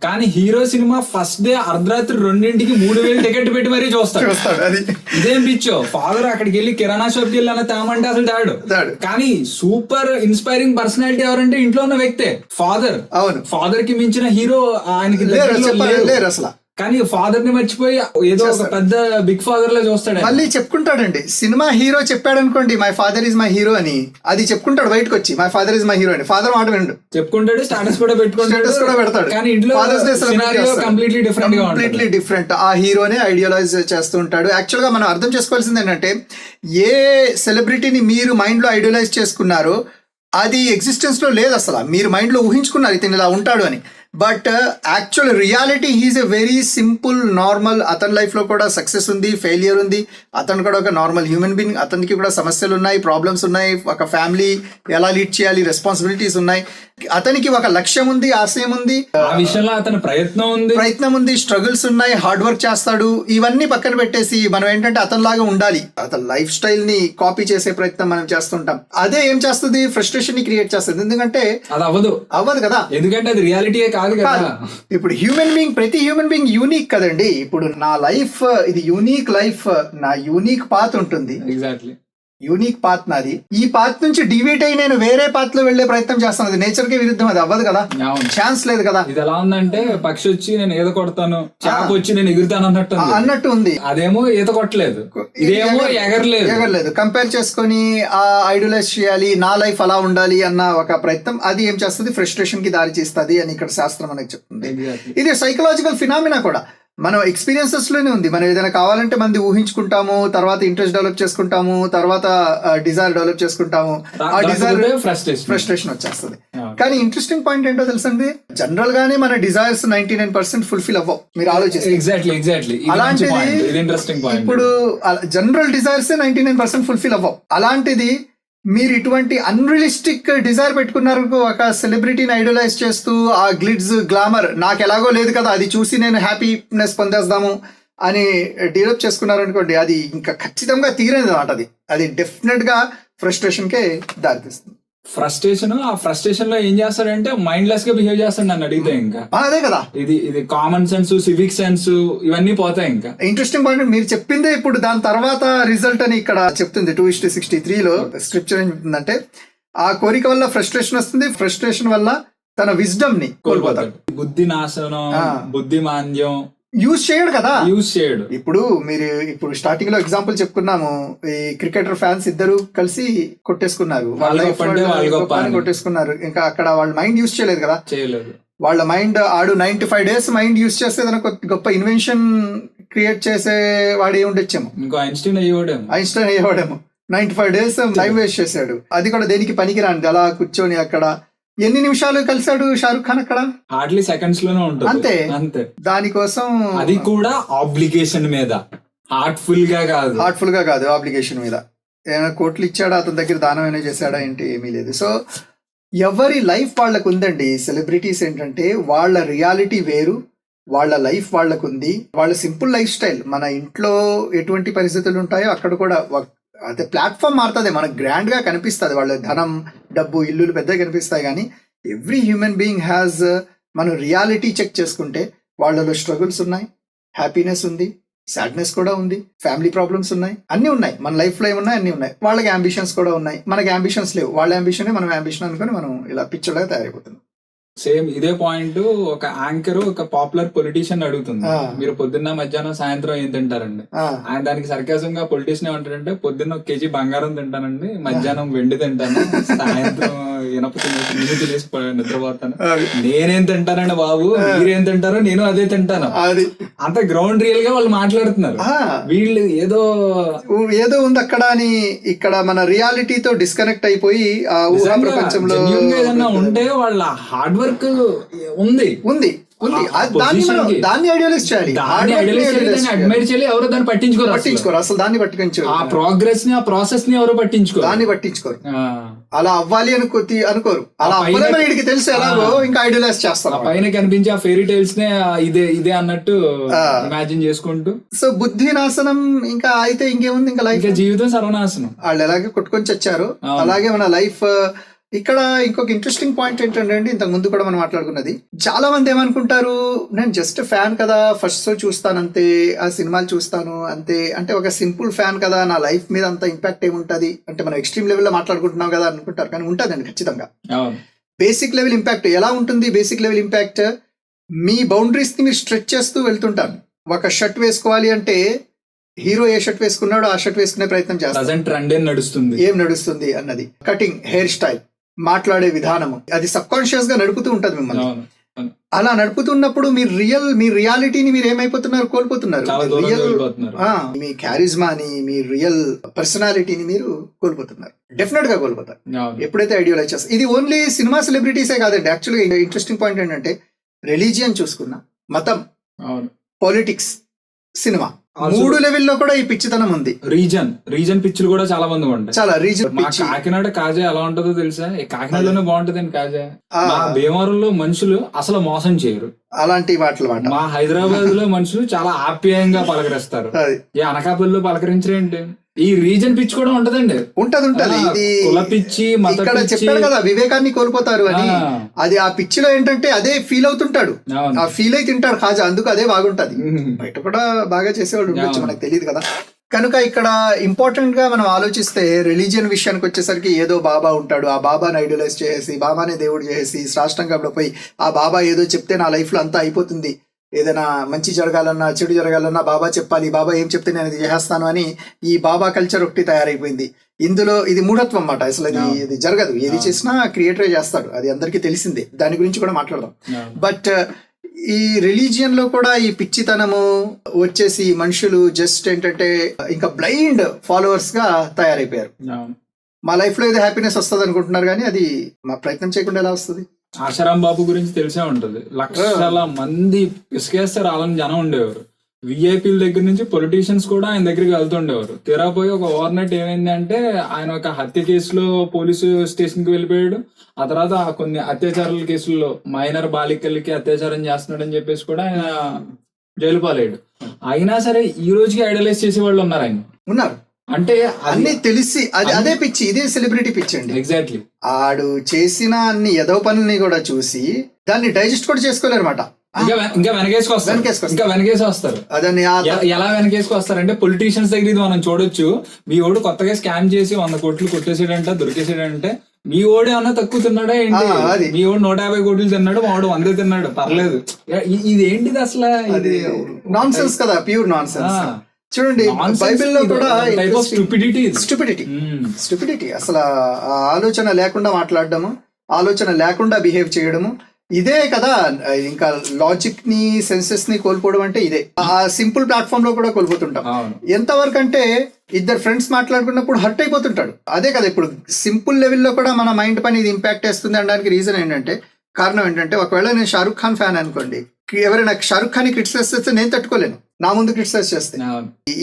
కానీ హీరో సినిమా ఫస్ట్ డే అర్ధరాత్రి 2ంటికి 3,000 టికెట్ పెట్టి మరీ చూస్తాడు. అది ఇదేం పిచ్చో, ఫాదర్ అక్కడికి వెళ్ళి కిరాణా షాప్కి వెళ్ళి అలా తేమంటే అసలు తాడు. కానీ సూపర్ ఇన్స్పైరింగ్ పర్సనాలిటీ ఎవరంటే ఇంట్లో ఉన్న వ్యక్తే ఫాదర్. అవును, ఫాదర్ కి మించిన హీరో ఆయనకి లేరు అసలు. కానీ ఫాదర్ ని మర్చిపోయి ఏదో ఒక పెద్ద బిగ్ ఫాదర్ లా చూస్తాడు. మళ్ళీ చెప్పుకుంటాడండి, సినిమా హీరో చెప్పాడు అనుకోండి my father is my hero అని, అది చెప్పుకుంటాడు బయటకు వచ్చి my father is my hero అని. ఫాదర్ మాట విండు, చెప్పుకుంటాడు, స్టేటస్ కూడా పెడతాడు. కానీ ఇంట్లో కంప్లీట్లీ డిఫరెంట్. ఆ హీరోనే ఐడియలైజ్ చేస్తూ ఉంటాడు. యాక్చువల్ గా మనం అర్థం చేసుకోవాల్సింది ఏంటంటే, ఏ సెలబ్రిటీని మీరు మైండ్ లో ఐడియలైజ్ చేసుకున్నారో అది ఎగ్జిస్టెన్స్ లో లేదు అసలు. మీరు మైండ్ లో ఊహించుకున్నారు ఇతను ఇలా ఉంటాడు అని. But actual reality he is a very simple normal. అతని లైఫ్ లో కూడా సక్సెస్ ఉంది, ఫెయిలియర్ ఉంది. అతను కూడా ఒక నార్మల్ హ్యూమన్ బీయింగ్. అతనికి కూడా సమస్యలు ఉన్నాయి, ప్రాబ్లమ్స్ ఉన్నాయి, ఒక ఫ్యామిలీ ఎలా లీడ్ చేయాలి, రెస్పాన్సిబిలిటీస్ ఉన్నాయి. అతనికి ఒక లక్ష్యం ఉంది, ఆశయం ఉంది, ఆ విషయంలో అతని ప్రయత్నం ఉంది, స్ట్రగుల్స్ ఉన్నాయి, హార్డ్ వర్క్ చేస్తాడు. ఇవన్నీ పక్కన పెట్టేసి మనం ఏంటంటే అతనిలాగా ఉండాలి, అతని లైఫ్ స్టైల్ ని కాపీ చేసే ప్రయత్నం మనం చేస్తుంటాం. అదే ఏం చేస్తుంది, ఫ్రస్ట్రేషన్ ని క్రియేట్ చేస్తుంది. ఎందుకంటే అది అవ్వదు కదా, ఎందుకంటే అది రియాలిటీయే కాదు కదా. ఇప్పుడు హ్యూమన్ బీయింగ్, ప్రతి హ్యూమన్ బీయింగ్ యూనిక్ కదండి. ఇప్పుడు నా లైఫ్ ఇది యూనిక్ లైఫ్, నా యూనిక్ పాత్ ఉంటుంది, ఎగ్జాక్ట్లీ యూనిక్ పాత్ నాది. ఈ పాత్ నుంచి డివీట్ అయ్యి నేను వేరే పాత్ లో వెళ్లే ప్రయత్నం చేస్తాను, అది నేచర్ కి విరుద్ధం, అది అవ్వదు కదా, ఛాన్స్ లేదు కదా. ఇది ఎలా ఉందంటే పక్షి వచ్చి నేను ఈత కొడతాను, చేప వచ్చి నేను ఎగురుతాను అన్నట్టు ఉంది. అదేమో ఈత కొట్టలేదు, ఇదేమో ఎగరలేదు. కంపేర్ చేసుకొని ఆ ఐడలైజ్ చేయాలి, నా లైఫ్ అలా ఉండాలి అన్న ఒక ప్రయత్నం, అది ఏం చేస్తుంది, ఫ్రస్ట్రేషన్ కి దారి చేస్తుంది అని ఇక్కడ శాస్త్రం మనకి చెప్తుంది. ఇది సైకలాజికల్ ఫినామినా కూడా మనం ఎక్స్పీరియన్సెస్ లోనే ఉంది. మనం ఏదైనా కావాలంటే మంది ఊహించుకుంటాము, తర్వాత ఇంట్రెస్ట్ డెవలప్ చేసుకుంటాము, తర్వాత డిజైర్ డెవలప్ చేసుకుంటాము, ఆ డిజైర్ ఫ్రస్ట్రేషన్ వచ్చేస్తుంది. కానీ ఇంట్రెస్టింగ్ పాయింట్ ఏంటో తెలుసండి, జనరల్ గానే మన డిజైర్స్ 99% ఫుల్ఫిల్ అవ్వవు. మీరు ఆలోచిస్తే ఇప్పుడు జనరల్ డిజైర్స్ 99% ఫుల్ఫిల్ అవ్వవు. అలాంటిది మీరు ఇటువంటి అన్రియలిస్టిక్ డిజైర్ పెట్టుకున్నారు, ఒక సెలబ్రిటీని ఐడలైజ్ చేస్తూ ఆ గ్లిడ్స్ గ్లామర్ నాకు ఎలాగో లేదు కదా, అది చూసి నేను హ్యాపీనెస్ పొందేస్తాము అని డెవలప్ చేసుకున్నారు అనుకోండి, అది ఇంకా ఖచ్చితంగా తీరేది మాట. అది డెఫినెట్ గా ఫ్రస్ట్రేషన్ కే దారితీస్తుంది. ఆ ఫ్రస్ట్రేషన్ లో ఏం చేస్తాడంటే మైండ్ లెస్ గా బిహేవ్ చేస్తాడు నన్ను అడిగితే. ఇంకా అదే కదా, ఇది కామన్ సెన్స్, సివిక్ సెన్స్ ఇవన్నీ పోతాయి. ఇంకా ఇంట్రెస్టింగ్ పాయింట్ మీరు చెప్పిందే ఇప్పుడు దాని తర్వాత రిజల్ట్ అని ఇక్కడ చెప్తుంది. 2:63 లో స్క్రిప్చర్ ఏం చెప్తుందంటే, ఆ కోరిక వల్ల ఫ్రస్ట్రేషన్ వస్తుంది, ఫ్రస్ట్రేషన్ వల్ల తన విజ్డమ్ ని కోల్పోతాడు. బుద్ధి నాశనం, బుద్ధి మాంద్యం యూజ్ చేయడు కదా. ఇప్పుడు మీరు స్టార్టింగ్ లో ఎగ్జాంపుల్ చెప్పుకున్నాము, ఈ క్రికెటర్ ఫ్యాన్స్ ఇద్దరు కలిసి కొట్టేసుకున్నారు, కొట్టేసుకున్నారు. ఇంకా అక్కడ వాళ్ళ మైండ్ యూజ్ చేయలేదు కదా, వాళ్ళ మైండ్ ఆడు 95 days మైండ్ యూజ్ చేస్తే గొప్ప ఇన్వెన్షన్ క్రియేట్ చేసే వాడు ఏ ఉండొచ్చేమో, ఐన్స్టీన్ అయ్యేవాడేమో. 95 days టైం వేస్ట్ చేశాడు, అది కూడా దేనికి పనికిరాంది. అలా కూర్చొని అక్కడ ఎన్ని నిమిషాలు కలిసాడు షారుఖ్ ఖాన్, అక్కడ హార్డ్లీ సెకండ్స్ లోనే ఉంటుంది అంతే. దానికోసం అది కూడా ఆబ్లిగేషన్ మీద, హార్ట్ఫుల్ గా కాదు, ఆబ్లిగేషన్ మీద. ఏమైనా కోట్లు ఇచ్చాడా, అతని దగ్గర దానం ఏమైనా చేశాడా ఏంటి, ఏమీ లేదు. సో ఎవరి లైఫ్ వాళ్ళకు ఉందండి. సెలబ్రిటీస్ ఏంటంటే వాళ్ళ రియాలిటీ వేరు, వాళ్ళ లైఫ్ వాళ్ళకు ఉంది, వాళ్ళ సింపుల్ లైఫ్ స్టైల్. మన ఇంట్లో ఎటువంటి పరిస్థితులు ఉంటాయో అక్కడ కూడా అదే ప్లాట్ఫామ్ మారుతుంది, మనకు గ్రాండ్ గా కనిపిస్తుంది, వాళ్ళ ధనం, డబ్బు, ఇల్లులు పెద్దగా కనిపిస్తాయి. కానీ ఎవ్రీ హ్యూమన్ బీయింగ్ హ్యాస్, మనం రియాలిటీ చెక్ చేసుకుంటే వాళ్ళలో స్ట్రగుల్స్ ఉన్నాయి, హ్యాపీనెస్ ఉంది, సాడ్నెస్ కూడా ఉంది, ఫ్యామిలీ ప్రాబ్లమ్స్ ఉన్నాయి, అన్ని ఉన్నాయి. మన లైఫ్ లో ఏమున్నాయి, అన్ని ఉన్నాయి. వాళ్ళకి అంబిషన్స్ కూడా ఉన్నాయి, మనకి అంబిషన్స్ లేవు. వాళ్ళ అంబిషనే మనం అంబిషన్ అనుకుని మనం ఇలా పిచ్చోడ్గా తయారైపోతున్నాం. సేమ్ ఇదే పాయింట్ ఒక యాంకర్ ఒక పాపులర్ పొలిటీషియన్ అడుగుతుంది, మీరు పొద్దున్న మధ్యాహ్నం సాయంత్రం ఏం తింటారండి. ఆయన దానికి సర్కాజం గా పొలిటీషియన్ ఏమంటారంటే, పొద్దున్న 1 kg బంగారం తింటానండి, మధ్యాహ్నం వెండి తింటాను, సాయంత్రం ఇనప తినేసి నిద్రపోతాను. నేనేం తింటానండి బాబు, మీరేం తింటారో నేను అదే తింటాను. అది అంత గ్రౌండ్ రియల్ గా వాళ్ళు మాట్లాడుతున్నారు. వీళ్ళు ఏదో ఉంది అక్కడ అని, ఇక్కడ మన రియాలిటీతో డిస్కనెక్ట్ అయిపోయి ఆ ఊహా ప్రపంచంలో ఏదన్నా ఉంటే వాళ్ళ హార్డ్ వర్క్ ఉంది దాన్ని ఐడియలైజ్ చేయాలి, అడ్మైర్ చేయాలి. ఎవరు దాన్ని పట్టించుకోరు, అసలు దాన్ని పట్టించుకోరు. ఆ ప్రోగ్రెస్ ని, ఆ ప్రాసెస్ ని ఎవరు పట్టించుకోరు. అలా అవ్వాలి అనుకోరు. అలా అవ్వడానికి తెలుసు ఎలాగో, ఇంకా ఐడియలైజ్ చేస్తారు. పైన కనిపించే ఆ ఫెయిరీ టైల్స్ నే ఇదే అన్నట్టు ఇమాజిన్ చేసుకుంటూ. సో బుద్ధి నాశనం ఇంకా అయితే ఇంకేముంది, ఇంకా లైఫ్, జీవితం సర్వనాశనం. వాళ్ళు ఎలాగే కొట్టుకొని చచ్చారు, అలాగే మన లైఫ్. ఇక్కడ ఇంకొక ఇంట్రెస్టింగ్ పాయింట్ ఏంటంటే అండి, ఇంతకు ముందు కూడా మనం మాట్లాడుకున్నది, చాలా మంది ఏమనుకుంటారు, నేను జస్ట్ ఫ్యాన్ కదా, ఫస్ట్ షో చూస్తాను అంతే, ఆ సినిమాలు చూస్తాను అంతే, అంటే ఒక సింపుల్ ఫ్యాన్ కదా, నా లైఫ్ మీద అంత ఇంపాక్ట్ ఏముంటది అంటే, మనం ఎక్స్ట్రీమ్ లెవెల్లో మాట్లాడుకుంటున్నాం కదా అనుకుంటారు. కానీ ఉంటుందండి ఖచ్చితంగా. బేసిక్ లెవెల్ ఇంపాక్ట్ ఎలా ఉంటుంది, బేసిక్ లెవెల్ ఇంపాక్ట్ మీ బౌండరీస్ ని మీరు స్ట్రెచ్ చేస్తూ వెళ్తుంటారు. ఒక షర్ట్ వేసుకోవాలి అంటే హీరో ఏ షర్ట్ వేసుకున్నాడో ఆ షర్ట్ వేసుకునే ప్రయత్నం చేస్తారు, ఏం నడుస్తుంది అన్నది. కటింగ్, హెయిర్ స్టైల్, మాట్లాడే విధానము, అది సబ్ కాన్షియస్ గా నడుపుతూ ఉంటది మిమ్మల్ని. అలా నడుపుతున్నప్పుడు మీ రియాలిటీని మీరు ఏమైపోతున్నారు, కోల్పోతున్నారు. మీ క్యారిజ్మాని, మీ రియల్ పర్సనాలిటీని మీరు కోల్పోతున్నారు, డెఫినెట్ గా కోల్పోతారు ఎప్పుడైతే ఐడియలైజ్ చేస్తారు. ఇది ఓన్లీ సినిమా సెలబ్రిటీసే కాదండి. యాక్చువల్గా ఇంట్రెస్టింగ్ పాయింట్ ఏంటంటే, రిలీజియన్ చూసుకున్నా, మతం, అవును. పాలిటిక్స్, సినిమా, Also- 3 లెవెల్లో కూడా ఈ పిచ్చితనం ఉంది. రీజన్ పిచ్చులు కూడా చాలా మంది ఉంటాయి. చాలా రీజన్ మా పిచ్చి. కాకినాడ కాజా ఎలా ఉంటుందో తెలుసా? ఈ కాకినాడలోనే బాగుంటదండి కాజా. ఆ, మా భీమవరంలో మనుషులు అసలు మోసం చేయరు. అలాంటి వాటి మాట. మా హైదరాబాద్ లో మనుషులు చాలా ఆప్యాయంగా పలకరిస్తారు. అది ఈ అనకాపల్లిలో పలకరించరేంటి? ఈ రీజన్ పిచ్చి కూడా ఉంటదండి. ఉంటది. ఇది కుల పిచ్చి, మత ఇక్కడ పిచ్చి. చెప్పాడు కదా వివేకాన్ని కోల్పోతారు అని. ఆ. అది ఆ పిచ్చిలో ఏంటంటే అదే ఫీల్ అవుతుంటాడు, అవును. ఆ ఫీల్ అయి తింటాడు కాజా, అందుకు అదే బాగుంటది. ఉమ్. బయట కూడా బాగా చేసేవాళ్ళు ఉండొచ్చు, అవును. మనకు తెలియదు కదా. కనుక ఇక్కడ ఇంపార్టెంట్ గా మనం ఆలోచిస్తే రిలీజియన్ విషయానికి వచ్చేసరికి ఏదో బాబా ఉంటాడు, ఆ బాబాని ఐడలైజ్ చేసి బాబానే దేవుడు చేసి సాష్టాంగంలో పోయి ఆ బాబా ఏదో చెప్తే నా లైఫ్ లో అంతా అయిపోతుంది, ఏదైనా మంచి జరగాలన్నా చెడు జరగాలన్నా బాబా చెప్పాలి, బాబా ఏం చెప్తే నేను ఇది చేస్తాను అని ఈ బాబా కల్చర్ ఒకటి తయారైపోయింది. ఇందులో ఇది మూఢత్వం అన్నమాట. అసలు ఇది జరగదు, ఏది చేసినా క్రియేటరే చేస్తాడు, అది అందరికీ తెలిసిందే. దాని గురించి కూడా మాట్లాడదాం. బట్ ఈ రిలీజియన్ లో కూడా ఈ పిచ్చితనము వచ్చేసి మనుషులు జస్ట్ ఏంటంటే ఇంకా బ్లైండ్ ఫాలోవర్స్ గా తయారైపోయారు. అవును. మా లైఫ్ లో ఏదో హ్యాపీనెస్ వస్తుంది అనుకుంటున్నారు, కానీ అది మా ప్రయత్నం చేయకుండా ఎలా వస్తుంది? ఆశారాం బాబు గురించి తెలిసే ఉంటది. లక్షల మంది ఇసుకేస్తారు వాళ్ళని జనం ఉండేవారు. విఐపీల దగ్గర నుంచి పొలిటీషియన్స్ కూడా ఆయన దగ్గరికి వెళ్తుండేవారు. తీరా పోయి ఒక ఓవర్ నైట్ ఏమైందంటే ఆయన ఒక హత్య కేసులో పోలీసు స్టేషన్ కి వెళ్ళిపోయాడు. ఆ తర్వాత కొన్ని అత్యాచారాల కేసుల్లో మైనర్ బాలికలకి అత్యాచారం చేస్తున్నాడని చెప్పేసి కూడా ఆయన జైలు పాలయ్యాడు. అయినా సరే ఈ రోజుకి ఐడలైజ్ చేసే వాళ్ళు ఉన్నారు ఆయన. ఉన్నారు అంటే అన్ని తెలిసి అదే పిచ్చి, ఇదే సెలబ్రిటీ పిచ్చి అండి. ఎగ్జాక్ట్లీ. ఆడు చేసిన అన్ని ఎదవ పనుల్ని కూడా చూసి దాన్ని డైజెస్ట్ కూడా చేసుకోలేరన్నమాట. ఇంకా వెనకేసి వస్తారు. అదని ఎలా వెనకేసుకు వస్తారంటే పొలిటీషియన్స్ దగ్గర ఇది మనం చూడొచ్చు. మీ ఓడు కొత్తగా స్కామ్ చేసి 100 కోట్లు కొట్టేసాడంట, దొరికేసాడంటే మీ ఓడు ఏమన్నా తక్కువ తిన్నాడా ఏంటి? మీ ఓడు 150 కోట్లు తిన్నాడు, మా ఓడు 100 తిన్నాడు, పర్లేదు. ఇది ఏంటిది అసలు? ఇది నాన్ సెన్స్ కదా, ప్యూర్ నాన్ సెన్స్. చూడండి బైబిల్లో కూడా స్టూపిడిటీ అసలు ఆ ఆలోచన లేకుండా మాట్లాడడము, ఆలోచన లేకుండా బిహేవ్ చేయడము, ఇదే కదా. ఇంకా లాజిక్ ని సెన్సెస్ ని కోల్పోవడం అంటే ఇదే. ఆ సింపుల్ ప్లాట్ఫామ్ లో కూడా కోల్పోతుంటాం. ఎంతవరకు అంటే ఇద్దరు ఫ్రెండ్స్ మాట్లాడుకున్నప్పుడు హర్ట్ అయిపోతుంటాడు. అదే కదా ఇప్పుడు సింపుల్ లెవెల్లో కూడా మన మైండ్ పైన ఇది ఇంపాక్ట్ వేస్తుంది అనడానికి రీజన్ ఏంటంటే, కారణం ఏంటంటే, ఒకవేళ నేను షారుఖ్ ఖాన్ ఫ్యాన్ అనుకోండి, ఎవరైనా షారుఖ్ ఖాన్ ని క్రిటిసైజ్ చేస్తే నేను తట్టుకోలేను, నా ముందు క్రిటిసైజ్ చేస్తే.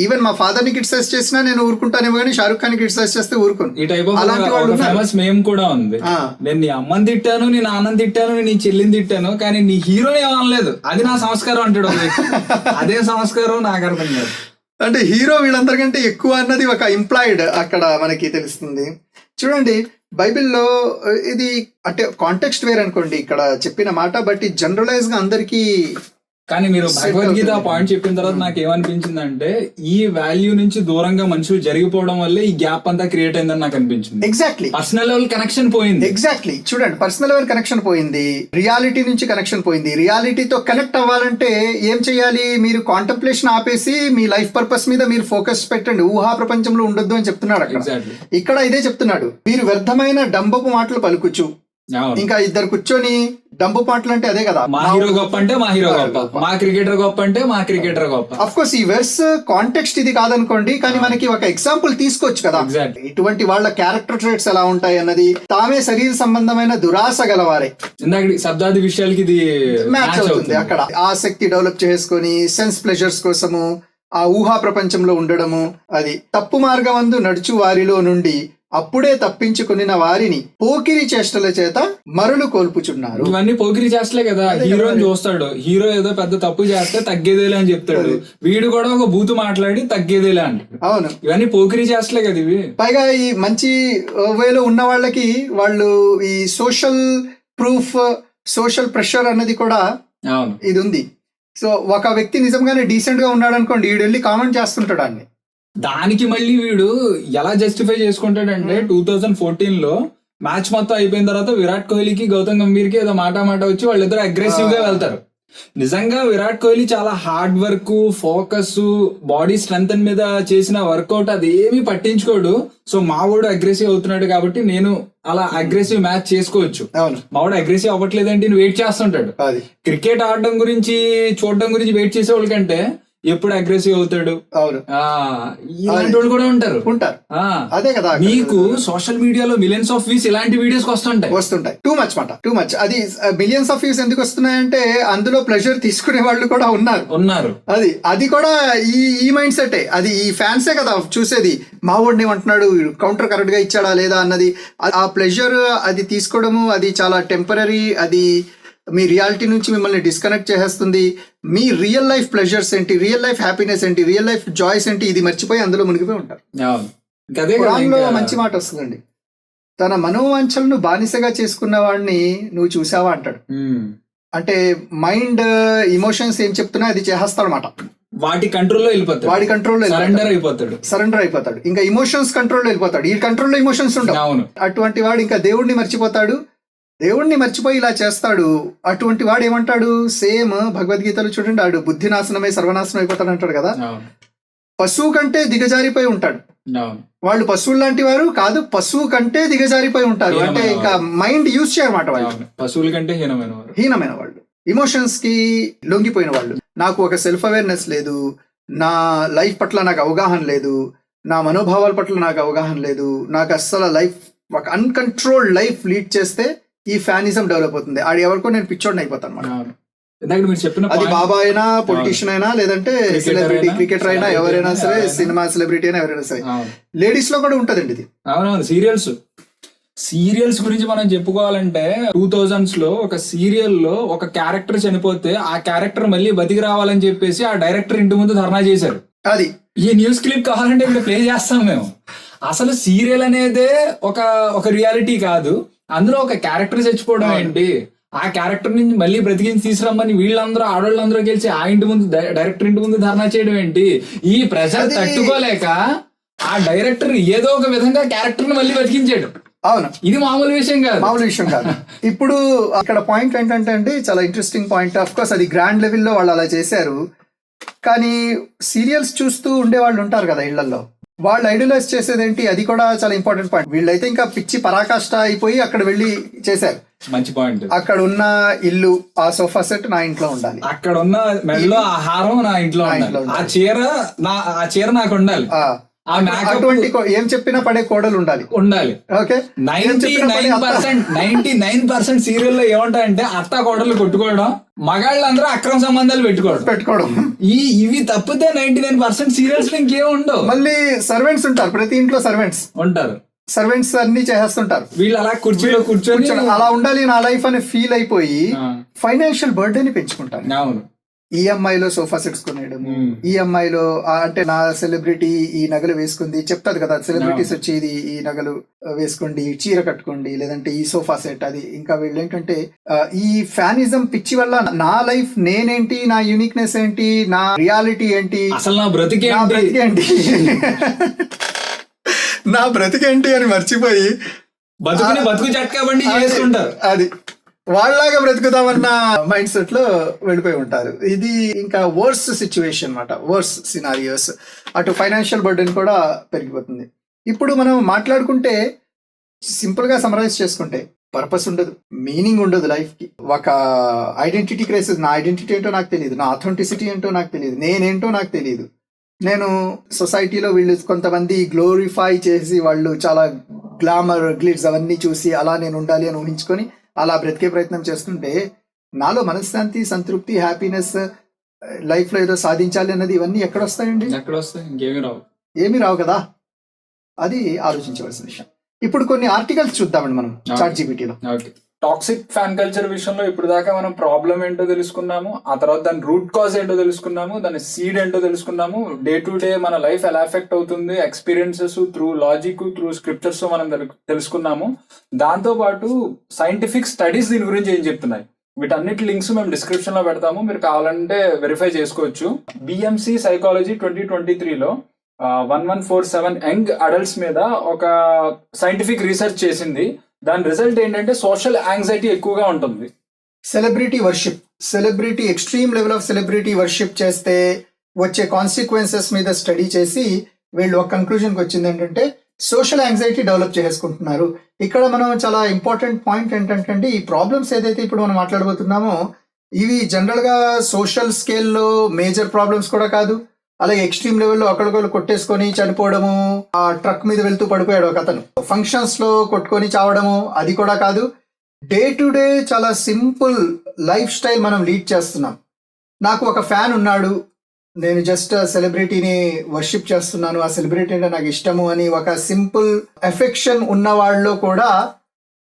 ఈవెన్ మా ఫాదర్ ని క్రిటిసైజ్ చేసినా నేను ఊరుకుంటానేమో, కానీ షారుఖ్ ఖాన్ ని క్రిటిసైజ్ చేస్తే ఊరుకోను. ఈ టైప్ ఆఫ్ ఫేమస్ మేమ్ కూడా ఉంది. నేను నీ అమ్మని తిట్టాను, నీ నాన్నని తిట్టాను, నీ చెల్లిని తిట్టాను, కానీ నీ హీరోని ఏమనలేదు, అది నా సంస్కారం అంటాడు. అదే సంస్కారం నాకు అర్థం కాదు. అంటే హీరో వీళ్ళందరికంటే ఎక్కువ అన్నది ఒక ఇంప్లాయిడ్ అక్కడ మనకి తెలుస్తుంది. చూడండి బైబిల్లో ఇది అంటే కాంటెక్స్ట్ వేర్ అనుకోండి ఇక్కడ చెప్పిన మాట, బట్ ఈ జనరలైజ్ గా అందరికీ. కానీ మీరు భగవద్గీత పాయింట్ చెప్పిన తర్వాత నాకు ఏమనిపించింది అంటే, ఈ వాల్యూ నుంచి దూరంగా మనుషులు జరిగిపోవడం వల్లే ఈ గ్యాప్ అంతా క్రియేట్ అయిందని నాకు అనిపించింది. ఎగ్జాక్ట్లీ. పర్సనల్ లెవెల్ కనెక్షన్ పోయింది. ఎగ్జాక్ట్లీ. చూడండి పర్సనల్ లెవెల్ కనెక్షన్ పోయింది, రియాలిటీ నుంచి కనెక్షన్ పోయింది. రియాలిటీతో కనెక్ట్ అవ్వాలంటే ఏం చేయాలి? మీరు కాంటంప్లేషన్ ఆపేసి మీ లైఫ్ పర్పస్ మీద మీరు ఫోకస్ పెట్టండి, ఊహా ప్రపంచంలో ఉండొద్దు అని చెప్తున్నాడు అక్కడ. ఇక్కడ ఇదే చెప్తున్నాడు, మీరు వ్యర్థమైన డంబపు మాటలు పలుకుచు. ఇంకా ఇద్దరు కూర్చొని డంబు పాటలు అంటే అదే కదా, మా హీరో గొప్ప అంటే మా హీరో గొప్ప, మా క్రికెటర్ గొప్ప అంటే మా క్రికెటర్ గొప్ప. అఫ్ కోర్స్ ఈ వెర్స్ కాంటెక్స్ట్ ఇది కాదనుకోండి, కానీ మనకి ఒక ఎగ్జాంపుల్ తీసుకోవచ్చు కదా. ఇటువంటి వాళ్ళ క్యారెక్టర్ ట్రేట్స్ ఎలా ఉంటాయి అన్నది. తామే శరీర సంబంధమైన దురాశ గలవారే. ఇందాక శబ్దాది విషయాలకి ఇది మ్యాచ్ అవుతుంది. అక్కడ ఆసక్తి డెవలప్ చేసుకొని సెన్స్ ప్లెజర్స్ కోసము ఆ ఊహా ప్రపంచంలో ఉండడము, అది తప్పు మార్గమందు నడుచు వారిలో నుండి అప్పుడే తప్పించుకున్న వారిని పోకిరి చేష్టల చేత మరులు కోల్పుచున్నారు. ఇవన్నీ పోకిరి చేష్టలే కదా. హీరోని చూస్తాడు, హీరో ఏదో పెద్ద తప్పు చేస్తే తగ్గేదేలే అని చెప్తాడు, వీడు కూడా ఒక బూతు మాట్లాడి తగ్గేదేలే అంటాడు. అవును, ఇవన్నీ పోకిరి చేష్టలే కదా ఇవి. పైగా ఈ మంచి వేలో ఉన్న వాళ్ళకి వాళ్ళు ఈ సోషల్ ప్రూఫ్, సోషల్ ప్రెషర్ అన్నది కూడా ఇది ఉంది. సో ఒక వ్యక్తి నిజంగానే డీసెంట్ గా ఉన్నాడు అనుకోండి, వీడు వెళ్ళి కామెంట్ చేస్తుంటాడు అన్ని. దానికి మళ్ళీ వీడు ఎలా జస్టిఫై చేసుకుంటాడంటే 2014 లో మ్యాచ్ మొత్తం అయిపోయిన తర్వాత విరాట్ కోహ్లీకి గౌతమ్ గంభీర్ కి ఏదో మాట వచ్చి వాళ్ళిద్దరు అగ్రెసివ్ గా వెళ్తారు. నిజంగా విరాట్ కోహ్లీ చాలా hard work, focus, body strength మీద చేసిన వర్కౌట్ అదేమీ పట్టించుకోడు. సో మావాడు అగ్రెసివ్ అవుతున్నాడు కాబట్టి నేను అలా అగ్రెసివ్ మ్యాచ్ చేసుకోవచ్చు, మావాడు అగ్రెసివ్ అవ్వట్లేదంటే వెయిట్ చేస్తుంటాడు. క్రికెట్ ఆడడం గురించి చూడడం గురించి వెయిట్ చేసే వాళ్ళకంటే ఎప్పుడు అగ్రెసివ్ అవుతాడు, అవును ఇలాంటి వాళ్ళు కూడా ఉంటారు. ఆ, అదే కదా మీకు సోషల్ మీడియాలో మిలియన్స్ ఆఫ్ వ్యూస్ ఇలాంటి వీడియోస్ వస్తుంటాయి. Too much. అది మిలియన్స్ ఆఫ్ వ్యూస్ ఎందుకు వస్తున్నాయంటే అందులో ప్లెజర్ తీసుకునే వాళ్ళు కూడా ఉన్నారు. అది కూడా ఈ మైండ్ సెటే. అది ఈ ఫ్యాన్సే కదా చూసేది. మా వాడిని ఏమంటున్నాడు, కౌంటర్ కరెక్ట్ గా ఇచ్చాడా లేదా అన్నది. ఆ ప్లెజర్ అది తీసుకోవడము అది చాలా టెంపరరీ. అది మీ రియాలిటీ నుంచి మిమ్మల్ని డిస్కనెక్ట్ చేసేస్తుంది. మీ రియల్ లైఫ్ ప్లెజర్స్ ఏంటి, రియల్ లైఫ్ హ్యాపీనెస్ ఏంటి, రియల్ లైఫ్ జాయ్స్ ఏంటి, ఇది మర్చిపోయి అందులో మునిగిపోయి ఉంటారు. ఖురాన్లో మంచి మాట వస్తుందండి, తన మనోవాంఛలను బానిసగా చేసుకున్న వాడిని నువ్వు చూసావా అంటాడు. అంటే మైండ్ ఇమోషన్స్ ఏం చెప్తున్నా అది చేసేస్తాడు అనమాట. వాడి కంట్రోల్లో సరెండర్ అయిపోతాడు. ఇంకా ఇమోషన్స్ కంట్రోల్లో వెళ్ళిపోతాడు. ఈ కంట్రోల్లో ఇమోషన్స్ ఉండవు. అటువంటి వాడు ఇంకా దేవుడిని మర్చిపోతాడు. దేవుణ్ణి మర్చిపోయి ఇలా చేస్తాడు. అటువంటి వాడు ఏమంటాడు, సేమ్ భగవద్గీతలో చూడండి, ఆడు బుద్ధి నాశనమై సర్వనాశనం అయిపోతాడు అంటాడు కదా. పశువు కంటే దిగజారిపోయి ఉంటాడు. వాళ్ళు పశువులు లాంటి వారు కాదు, పశువు కంటే దిగజారిపోయి ఉంటారు. అంటే ఇంకా మైండ్ యూజ్ చేయమాట వాళ్ళు. పశువుల కంటే హీనమైన వాళ్ళు, ఇమోషన్స్ కి లొంగిపోయిన వాళ్ళు. నాకు ఒక సెల్ఫ్ అవేర్నెస్ లేదు, నా లైఫ్ పట్ల నాకు అవగాహన లేదు, నా మనోభావాల పట్ల నాకు అవగాహన లేదు, నాకు అస్సలు లైఫ్ ఒక అన్కంట్రోల్డ్ లైఫ్ లీడ్ చేస్తే ఈ ఫ్యానిజం డెవలప్ అవుతుంది. ఆడు ఎవరికో నేను పిచ్చోడిని అయిపోతాను అన్నమాట. అది బాబా అయినా, పొలిటీషియన్ అయినా, లేదంటే సెలబ్రిటీ క్రికెటర్ అయినా, ఎవరైనా సరే, సినిమా సెలబ్రిటీ అయినా ఎవరైనా సరే. లేడీస్ లో కూడా ఉంటదండి ఇది. అవునవును. సీరియల్స్ గురించి మనం చెప్పుకోవాలంటే 2000s లో ఒక సీరియల్ లో ఒక క్యారెక్టర్ చనిపోతే ఆ క్యారెక్టర్ మళ్ళీ బతికి రావాలని చెప్పేసి ఆ డైరెక్టర్ ఇంటి ముందు ధర్నా చేశారు. అది ఈ న్యూస్ క్లిప్ కావాలంటే ఇక్కడ ప్లే చేస్తాం మేము. అసలు సీరియల్ అనేదే ఒక రియాలిటీ కాదు. అందులో ఒక క్యారెక్టర్ చచ్చిపోవడం ఏంటి, ఆ క్యారెక్టర్ నుంచి మళ్ళీ బ్రతికించి తీసుకురమ్మని వీళ్ళందరూ ఆడవాళ్ళందరూ గెలిచి ఆ ఇంటి ముందు డైరెక్టర్ ఇంటి ముందు ధర్నా చేయడం ఏంటి. ఈ ప్రెషర్ తట్టుకోలేక ఆ డైరెక్టర్ ఏదో ఒక విధంగా క్యారెక్టర్ ని మళ్ళీ బతికించాడు. అవును, ఇది మామూలు విషయం కాదు. ఇప్పుడు అక్కడ పాయింట్ ఏంటంటే అండి, చాలా ఇంట్రెస్టింగ్ పాయింట్. ఆఫ్ కోర్స్ అది గ్రాండ్ లెవెల్లో వాళ్ళు అలా చేశారు. కానీ సీరియల్స్ చూస్తూ ఉండే వాళ్ళు ఉంటారు కదా ఇళ్లలో, వాళ్ళు ఐడలైజ్ చేసేది ఏంటి, అది కూడా చాలా ఇంపార్టెంట్ పాయింట్. వీళ్ళైతే ఇంకా పిచ్చి పరాకాష్ట అయిపోయి అక్కడ వెళ్ళి చేశారు. మంచి పాయింట్. అక్కడ ఉన్న ఇల్లు, ఆ సోఫా సెట్ నా ఇంట్లో ఉండాలి, అక్కడ ఉన్న మెడలో ఆహారం నా ఇంట్లో ఉండాలి, ఆ చీర నాకు ఉండాలి, అటువంటి ఏం చెప్పినా పడే కోడలు ఉండాలి. ఓకే, 99% సీరియల్లో ఏమంటాయంటే అత్త కోడలు కొట్టుకోవడం, మగాళ్ళందరూ అక్రమ సంబంధాలు పెట్టుకోవడం. ఇవి తప్పితే 99% సీరియల్స్ ఇంకేం ఉండవు. మళ్ళీ సర్వెంట్స్ ఉంటారు, ప్రతి ఇంట్లో సర్వెంట్స్ ఉంటారు. సర్వెంట్స్ అన్ని చేస్తుంటారు. వీళ్ళు అలా కుర్చీలో కూర్చొని అలా ఉండాలి నా లైఫ్ అని ఫీల్ అయిపోయి ఫైనాన్షియల్ బర్డెన్ పెంచుకుంటారు. అవును, ఈఎంఐలో సోఫా సెట్స్ కొనేయడము, ఈఎంఐలో అంటే నా సెలబ్రిటీ ఈ నగలు వేసుకుంది చెప్తాది కదా, సెలబ్రిటీస్ వచ్చి ఇది ఈ నగలు వేసుకోండి, చీర కట్టుకోండి, లేదంటే ఈ సోఫా సెట్. అది ఇంకా వీళ్ళు ఏంటంటే ఈ ఫ్యానిజం పిచ్చి వల్ల నా లైఫ్ నేనేంటి, నా యూనిక్నెస్ ఏంటి, నా రియాలిటీ ఏంటి, అసలు నా బ్రతికేంటి నా బ్రతికేంటి అని మర్చిపోయి బతుకు చట్కా బండి చేసుకుంటారు. అది వాళ్ళలాగా బ్రతుకుతామన్న మైండ్ సెట్ లో వెళ్ళిపోయి ఉంటారు. ఇది ఇంకా వర్స్ సిచ్యువేషన్ అన్నమాట, వర్స్ సినారియోస్. అటు ఫైనాన్షియల్ బర్డెన్ కూడా పెరిగిపోతుంది. ఇప్పుడు మనం మాట్లాడుకుంటే సింపుల్ గా సమరైజ్ చేసుకుంటే పర్పస్ ఉండదు, మీనింగ్ ఉండదు లైఫ్ కి. ఒక ఐడెంటిటీ క్రైసిస్. నా ఐడెంటిటీ ఏంటో నాకు తెలియదు, నా అథెంటిసిటీ ఏంటో నాకు తెలియదు, నేనేంటో నాకు తెలియదు. నేను సొసైటీలో వీళ్ళు కొంతమంది గ్లోరిఫై చేసి వాళ్ళు చాలా గ్లామర్ గ్లిట్స్ అవన్నీ చూసి అలా నేను ఉండాలి అని ఊహించుకొని అలా బ్రతికే ప్రయత్నం చేస్తుంటే నాలో మనశ్శాంతి, సంతృప్తి, హ్యాపీనెస్, లైఫ్ లో ఏదో సాధించాలి అన్నది ఇవన్నీ ఎక్కడ వస్తాయండి? ఏమీ రావు కదా. అది ఆలోచించవలసిన విషయం. ఇప్పుడు కొన్ని ఆర్టికల్స్ చూద్దామండి మనం చాట్‌జీపీటీలో. టాక్సిక్ ఫ్యాన్ కల్చర్ విషయంలో ఇప్పుడు దాకా మనం ప్రాబ్లం ఏంటో తెలుసుకున్నాము, ఆ తర్వాత దాని రూట్ కాజ్ ఏంటో తెలుసుకున్నాము, దాని సీడ్ ఏంటో తెలుసుకున్నాము, డే టు డే మన లైఫ్ ఎలా ఎఫెక్ట్ అవుతుంది, experiences through logic through scriptures మనం తెలుసుకున్నాము. దాంతో పాటు సైంటిఫిక్ స్టడీస్ దీని గురించి ఏం చెప్తున్నాయి, వీటన్నిటి లింక్స్ మేము డిస్క్రిప్షన్ లో పెడతాము, మీరు కావాలంటే వెరిఫై చేసుకోవచ్చు. బిఎంసి సైకాలజీ 2023లో 1147 యంగ్ అడల్ట్స్ మీద ఒక సైంటిఫిక్ రీసెర్చ్ చేసింది. దాని రిజల్ట్ ఏంటంటే సోషల్ యాంగ్జైటీ ఎక్కువగా ఉంటుంది. Celebrity worship, celebrity extreme level of celebrity worship చేస్తే వచ్చే కాన్సిక్వెన్సెస్ మీద స్టడీ చేసి వీళ్ళు ఒక కన్క్లూజన్కి వచ్చింది ఏంటంటే సోషల్ యాంగ్జైటీ డెవలప్ చేసుకుంటున్నారు. ఇక్కడ మనం చాలా ఇంపార్టెంట్ పాయింట్ ఏంటంటే ఈ ప్రాబ్లమ్స్ ఏదైతే ఇప్పుడు మనం మాట్లాడబోతున్నామో ఇవి జనరల్ గా సోషల్ స్కేల్లో మేజర్ ప్రాబ్లమ్స్ కూడా కాదు. అలాగే ఎక్స్ట్రీమ్ లెవెల్లో ఒకరికొకరు కొట్టేసుకొని చనిపోవడము, ఆ ట్రక్ మీద వెళ్తూ పడిపోయాడు ఒక అతను, ఫంక్షన్స్ లో కొట్టుకొని చావడము, అది కూడా కాదు. డే టు డే చాలా సింపుల్ లైఫ్ స్టైల్ మనం లీడ్ చేస్తున్నాం. నాకు ఒక ఫ్యాన్ ఉన్నాడు, నేను జస్ట్ సెలబ్రిటీని వర్షిప్ చేస్తున్నాను, ఆ సెలబ్రిటీ అంటే నాకు ఇష్టము అని ఒక సింపుల్ ఎఫెక్షన్ ఉన్న వాళ్ళలో కూడా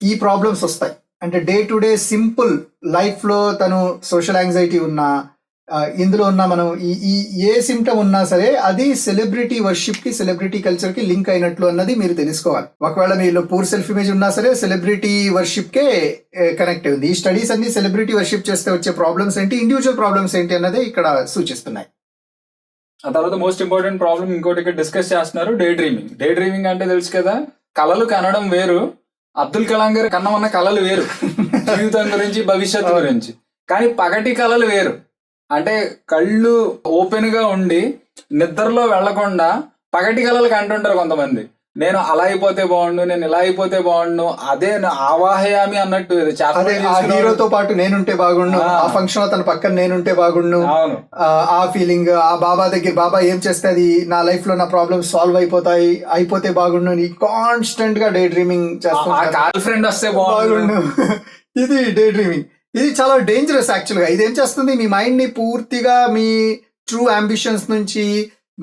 ఈ ప్రాబ్లమ్స్ వస్తాయి. అంటే day to day simple life లో తను సోషల్ యాంగ్జైటీ ఉన్నా, ఇందులో ఉన్న మనం ఈ ఏ సిమ్టమ్ ఉన్నా సరే అది సెలబ్రిటీ వర్షిప్ కి, సెలబ్రిటీ కల్చర్ కి లింక్ అయినట్లు అన్నది మీరు తెలుసుకోవాలి. ఒకవేళ మీలో పూర్ సెల్ఫ్ ఇమేజ్ ఉన్నా సరే సెలబ్రిటీ వర్షిప్ కే కనెక్ట్ ఉంది. ఈ స్టడీస్ అన్ని సెలబ్రిటీ వర్షిప్ చేస్తే వచ్చే ప్రాబ్లమ్స్ ఏంటి, ఇండివిజువల్ ప్రాబ్లమ్స్ ఏంటి అన్నది ఇక్కడ సూచిస్తున్నాయి. ఆ తర్వాత మోస్ట్ ఇంపార్టెంట్ ప్రాబ్లం ఇంకోటి ఇక్కడ డిస్కస్ చేస్తున్నారు, డే డ్రీమింగ్. డే డ్రీమింగ్ అంటే తెలుసు కదా, కళలు కనడం వేరు, అబ్దుల్ కలాం గారు కన్నా ఉన్న కళలు వేరు, జీవితం గురించి, భవిష్యత్తు గురించి. కానీ పగటి కళలు వేరు. అంటే కళ్ళు ఓపెన్ గా ఉండి నిద్రలో వెళ్లకుండా పగటి కళలు కంటుంటారు కొంతమంది. నేను అలా అయిపోతే బాగుండు, నేను ఇలా అయిపోతే బాగుండు, అదే ఆవాహయామి అన్నట్టు హీరోతో పాటు నేనుంటే బాగుండు, ఆ ఫంక్షన్ లో తన పక్కన నేనుంటే బాగుండు, అవును ఆ ఫీలింగ్, ఆ బాబా దగ్గర బాబా ఏం చేస్తే అది నా లైఫ్ లో నా ప్రాబ్లమ్స్ సాల్వ్ అయిపోతే బాగుండు అని కాన్స్టెంట్ గా డే డ్రీమింగ్ చేస్తాను. గర్ల్ ఫ్రెండ్ వస్తే బాగుండు, ఇది డే డ్రీమింగ్. ఇది చాలా డేంజరస్ యాక్చువల్ గా. ఇది ఏం చేస్తుంది, మీ మైండ్ ని పూర్తిగా మీ ట్రూ అంబిషన్స్ నుంచి,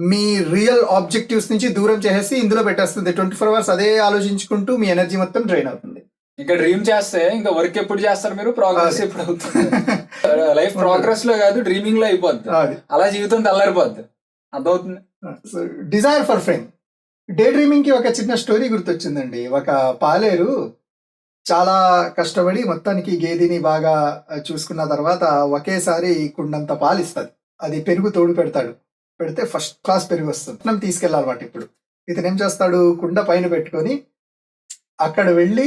మీ రియల్ ఆబ్జెక్టివ్స్ నుంచి దూరం చేసేసి ఇందులో పెట్టేస్తుంది. 24 hours అదే ఆలోచించుకుంటూ మీ ఎనర్జీ మొత్తం డ్రైన్ అవుతుంది. ఇంకా డ్రీమ్ చేస్తే ఇంకా వర్క్ ఎప్పుడు చేస్తారు మీరు, ప్రోగ్రెస్ ఎప్పుడు అవుతుంది? లైఫ్ ప్రోగ్రెస్ లో కాదు డ్రీమింగ్ లో అయిపోద్ది, అలా జీవితం తెల్లారిపోద్ది. అర్థమవుతుంది. Desire for fame. Day dreaming కి ఒక చిన్న స్టోరీ గుర్తొచ్చిందండి. ఒక పాలేరు చాలా కష్టపడి మొత్తానికి గేదెని బాగా చూసుకున్న తర్వాత ఒకేసారి కుండంత పాలు ఇస్తుంది. అది పెరుగు తోడు పెడితే ఫస్ట్ క్లాస్ పెరుగు వస్తుంది. మనం తీసుకెళ్ళాలన్నమాట. ఇప్పుడు ఇతను ఏం చేస్తాడు, కుండ పైన పెట్టుకొని అక్కడ వెళ్ళి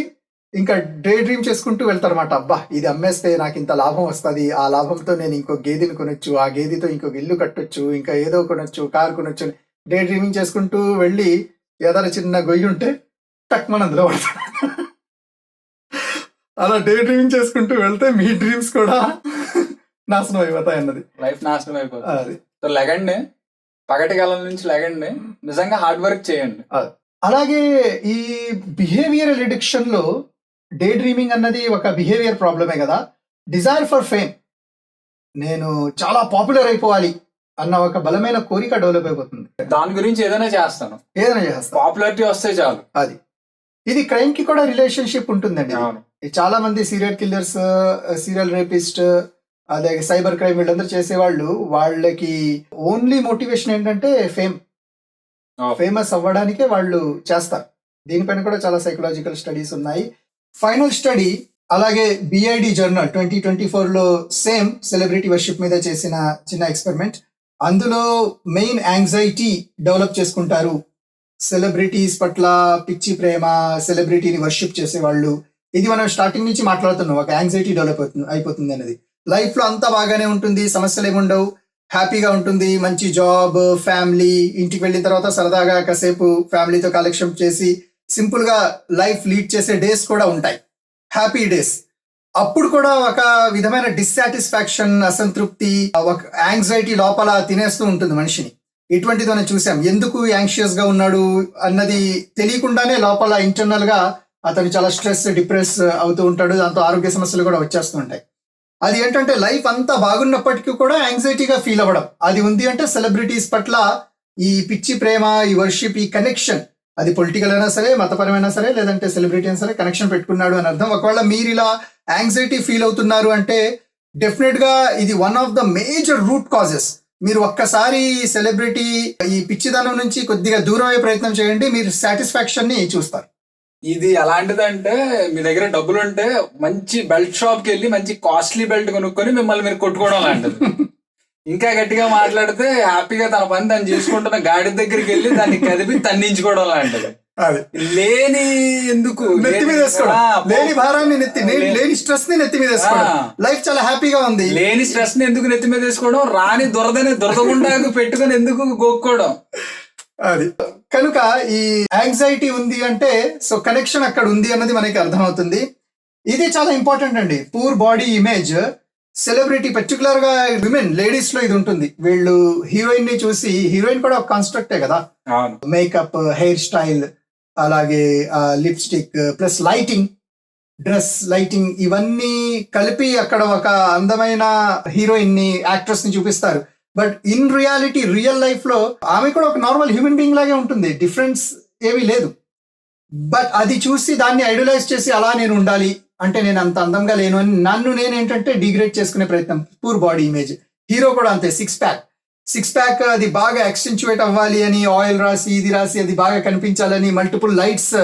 ఇంకా డే డ్రీమ్ చేసుకుంటూ వెళ్తారన్నమాట. అబ్బా ఇది అమ్మేస్తే నాకు ఇంత లాభం వస్తుంది, ఆ లాభంతో నేను ఇంకో గేదెని కొనొచ్చు, ఆ గేదెతో ఇంకొక ఇల్లు కట్టొచ్చు, ఇంకా ఏదో కొనొచ్చు, కారు కొనొచ్చు. డే డ్రీమింగ్ చేసుకుంటూ వెళ్ళి ఏదైనా చిన్న గొయ్యి ఉంటే టక్ మన అందులో పడతాడు. అలా డే డ్రీమింగ్ చేసుకుంటూ వెళ్తే మీ డ్రీమ్స్ కూడా నాశనం అయిపోతాయి అన్నది. లైఫ్ నాశనం అయిపోతుంది. లెగండి, పగటి కాలం నుంచి లెగండి, నిజంగా హార్డ్ వర్క్ చేయండి. అలాగే ఈ బిహేవియరల్ ఎడిక్షన్ లో డే డ్రీమింగ్ అన్నది ఒక బిహేవియర్ ప్రాబ్లమే కదా. డిజైర్ ఫర్ ఫేమ్, నేను చాలా పాపులర్ అయిపోవాలి అన్న ఒక బలమైన కోరిక డెవలప్ అయిపోతుంది. దాని గురించి ఏదైనా చేస్తాను, పాపులారిటీ వస్తే చాలు. అది ఇది క్రైమ్ కి కూడా రిలేషన్షిప్ ఉంటుందండి. చాలా మంది సీరియల్ కిల్లర్స్, సీరియల్ రేపిస్ట్, అలాగే సైబర్ క్రైమ్ వీళ్ళందరూ చేసేవాళ్ళు, వాళ్ళకి ఓన్లీ మోటివేషన్ ఏంటంటే ఫేమస్ అవ్వడానికే వాళ్ళు చేస్తారు. దీనిపైన కూడా చాలా సైకలాజికల్ స్టడీస్ ఉన్నాయి. ఫైనల్ స్టడీ అలాగే బిఐడి జర్నల్ 2024 లో సేమ్ సెలబ్రిటీ వర్షిప్ మీద చేసిన చిన్న ఎక్స్పెరిమెంట్. అందులో మెయిన్ యాంగ్జైటీ డెవలప్ చేసుకుంటారు సెలబ్రిటీస్ పట్ల పిచ్చి ప్రేమ, సెలబ్రిటీని వర్షిప్ చేసేవాళ్ళు. ఇది మనం స్టార్టింగ్ నుంచి మాట్లాడుతున్నాం, ఒక యాంగ్జైటీ డెవలప్ అయిపోతుంది అనేది. లైఫ్ లో అంతా బాగానే ఉంటుంది, సమస్యలు ఏముండవు, హ్యాపీగా ఉంటుంది, మంచి జాబ్, ఫ్యామిలీ, ఇంటికి వెళ్ళిన తర్వాత సరదాగా కాసేపు ఫ్యామిలీతో కలెక్షన్ చేసి సింపుల్ గా లైఫ్ లీడ్ చేసే డేస్ కూడా ఉంటాయి, హ్యాపీ డేస్. అప్పుడు కూడా ఒక విధమైన డిస్సాటిస్ఫాక్షన్, అసంతృప్తి, ఒక యాంగ్జైటీ లోపల తినేస్తూ ఉంటుంది మనిషిని. ఇటువంటిది మనం చూసాం. ఎందుకు యాంగ్షియస్ గా ఉన్నాడు అన్నది తెలియకుండానే లోపల ఇంటర్నల్ గా అతను చాలా స్ట్రెస్, డిప్రెస్ అవుతూ ఉంటాడు. దాంతో ఆరోగ్య సమస్యలు కూడా వచ్చేస్తూ ఉంటాయి. అది ఏంటంటే లైఫ్ అంతా బాగున్నప్పటికీ కూడా యాంగ్జైటీగా ఫీల్ అవ్వడం. అది ఉంది అంటే సెలబ్రిటీస్ పట్ల ఈ పిచ్చి ప్రేమ, ఈ వర్షిప్, ఈ కనెక్షన్, అది పొలిటికల్ అయినా సరే, మతపరమైనా సరే, లేదంటే సెలబ్రిటీ అయినా సరే కనెక్షన్ పెట్టుకున్నాడు అని అర్థం. ఒకవేళ మీరు ఇలా యాంగ్జైటీ ఫీల్ అవుతున్నారు అంటే డెఫినెట్ గా ఇది one of the major root causes. మీరు ఒక్కసారి సెలబ్రిటీ ఈ పిచ్చిదనం నుంచి కొద్దిగా దూరం అయ్యే ప్రయత్నం చేయండి, మీరు సాటిస్ఫాక్షన్ ని చూస్తారు. ఇది ఎలాంటిదంటే, మీ దగ్గర డబ్బులు ఉంటే మంచి బెల్ట్ షాప్ కి వెళ్ళి మంచి కాస్ట్లీ బెల్ట్ కొనుక్కొని మిమ్మల్ని మీరు కొట్టుకోవడం లాంటిది. ఇంకా గట్టిగా మాట్లాడితే హ్యాపీగా తన పని తను చేసుకుంటున్న గాడి దగ్గరికి వెళ్ళి దాన్ని కదిపి తన్నించుకోవడం లాంటిది. లేని ఎందుకు నెత్తి మీద వేసుకోవడం, లేని భారాన్ని లేని స్ట్రెస్ ని నెత్తి మీద వేసుకోవడం. లైఫ్ చాలా హ్యాపీగా ఉంది, లేని స్ట్రెస్ ని ఎందుకు నెత్తి మీద వేసుకోవడం, రాని దురదగుండాకు పెట్టుకుని ఎందుకు గోక్కోవడం. అది కనుక ఈ యాంగ్జైటీ ఉంది అంటే సో కనెక్షన్ అక్కడ ఉంది అన్నది మనకి అర్థమవుతుంది. ఇది చాలా ఇంపార్టెంట్ అండి. Poor body image celebrity particular గా విమెన్ లేడీస్ లో ఇది ఉంటుంది. వీళ్ళు హీరోయిన్ ని చూసి, హీరోయిన్ కూడా ఒక కాన్స్ట్రక్టే కదా, అవును. మేకప్, హెయిర్ స్టైల్, అలాగే lipstick plus lighting, dress lighting, ఇవన్నీ కలిపి అక్కడ ఒక అందమైన హీరోయిన్ ని, యాక్ట్రెస్ ని చూపిస్తారు. But in reality, real life లో ఆమె కూడా ఒక నార్మల్ హ్యూమన్ బీయింగ్ లాగే ఉంటుంది, డిఫరెన్స్ ఏమీ లేదు. బట్ అది చూసి దాన్ని ఐడలైజ్ చేసి అలా నేను ఉండాలి అంటే నేను అంత అందంగా లేను అని నన్ను నేను ఏంటంటే డిగ్రేడ్ చేసుకునే ప్రయత్నం. Poor body image. హీరో కూడా అంతే, సిక్స్ ప్యాక్ అది బాగా ఎక్స్టెన్చువేట్ అవ్వాలి అని ఆయిల్ రాసి, ఇది రాసి, అది బాగా కనిపించాలని మల్టిపుల్ లైట్స్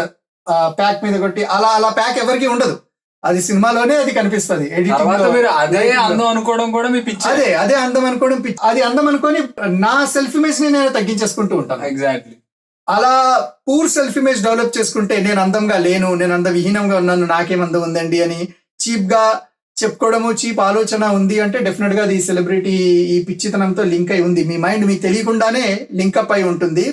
ప్యాక్ మీద కొట్టి, అలా ప్యాక్ ఎవరికి ఉండదు. అది సినిమాలోనే అది కనిపిస్తుంది. తర్వాత మీరు అదే అందం అనుకోవడం కూడా మీ పిచ్చి. అదే అందం అనుకోవడం పిచ్చి. అది అందం అనుకొని నా సెల్ఫ్ ఇమేజ్ ని నేను తగ్గించేసుకుంటూ ఉంటాను. ఎగ్జాక్ట్లీ. అలా పూర్ సెల్ఫ్ ఇమేజ్ డెవలప్ చేసుకుంటే నేను అందంగా లేను, నేను అంద విహీనంగా ఉన్నాను, నాకేం అందం ఉందండి అని చీప్ గా చెప్పుకోవడము, చీప్ ఆలోచన ఉంది అంటే డెఫినెట్ గా అది సెలబ్రిటీ ఈ పిచ్చితనంతో లింక్ అయి ఉంది. మీ మైండ్ మీకు తెలియకుండానే లింకప్ అయి ఉంటుంది.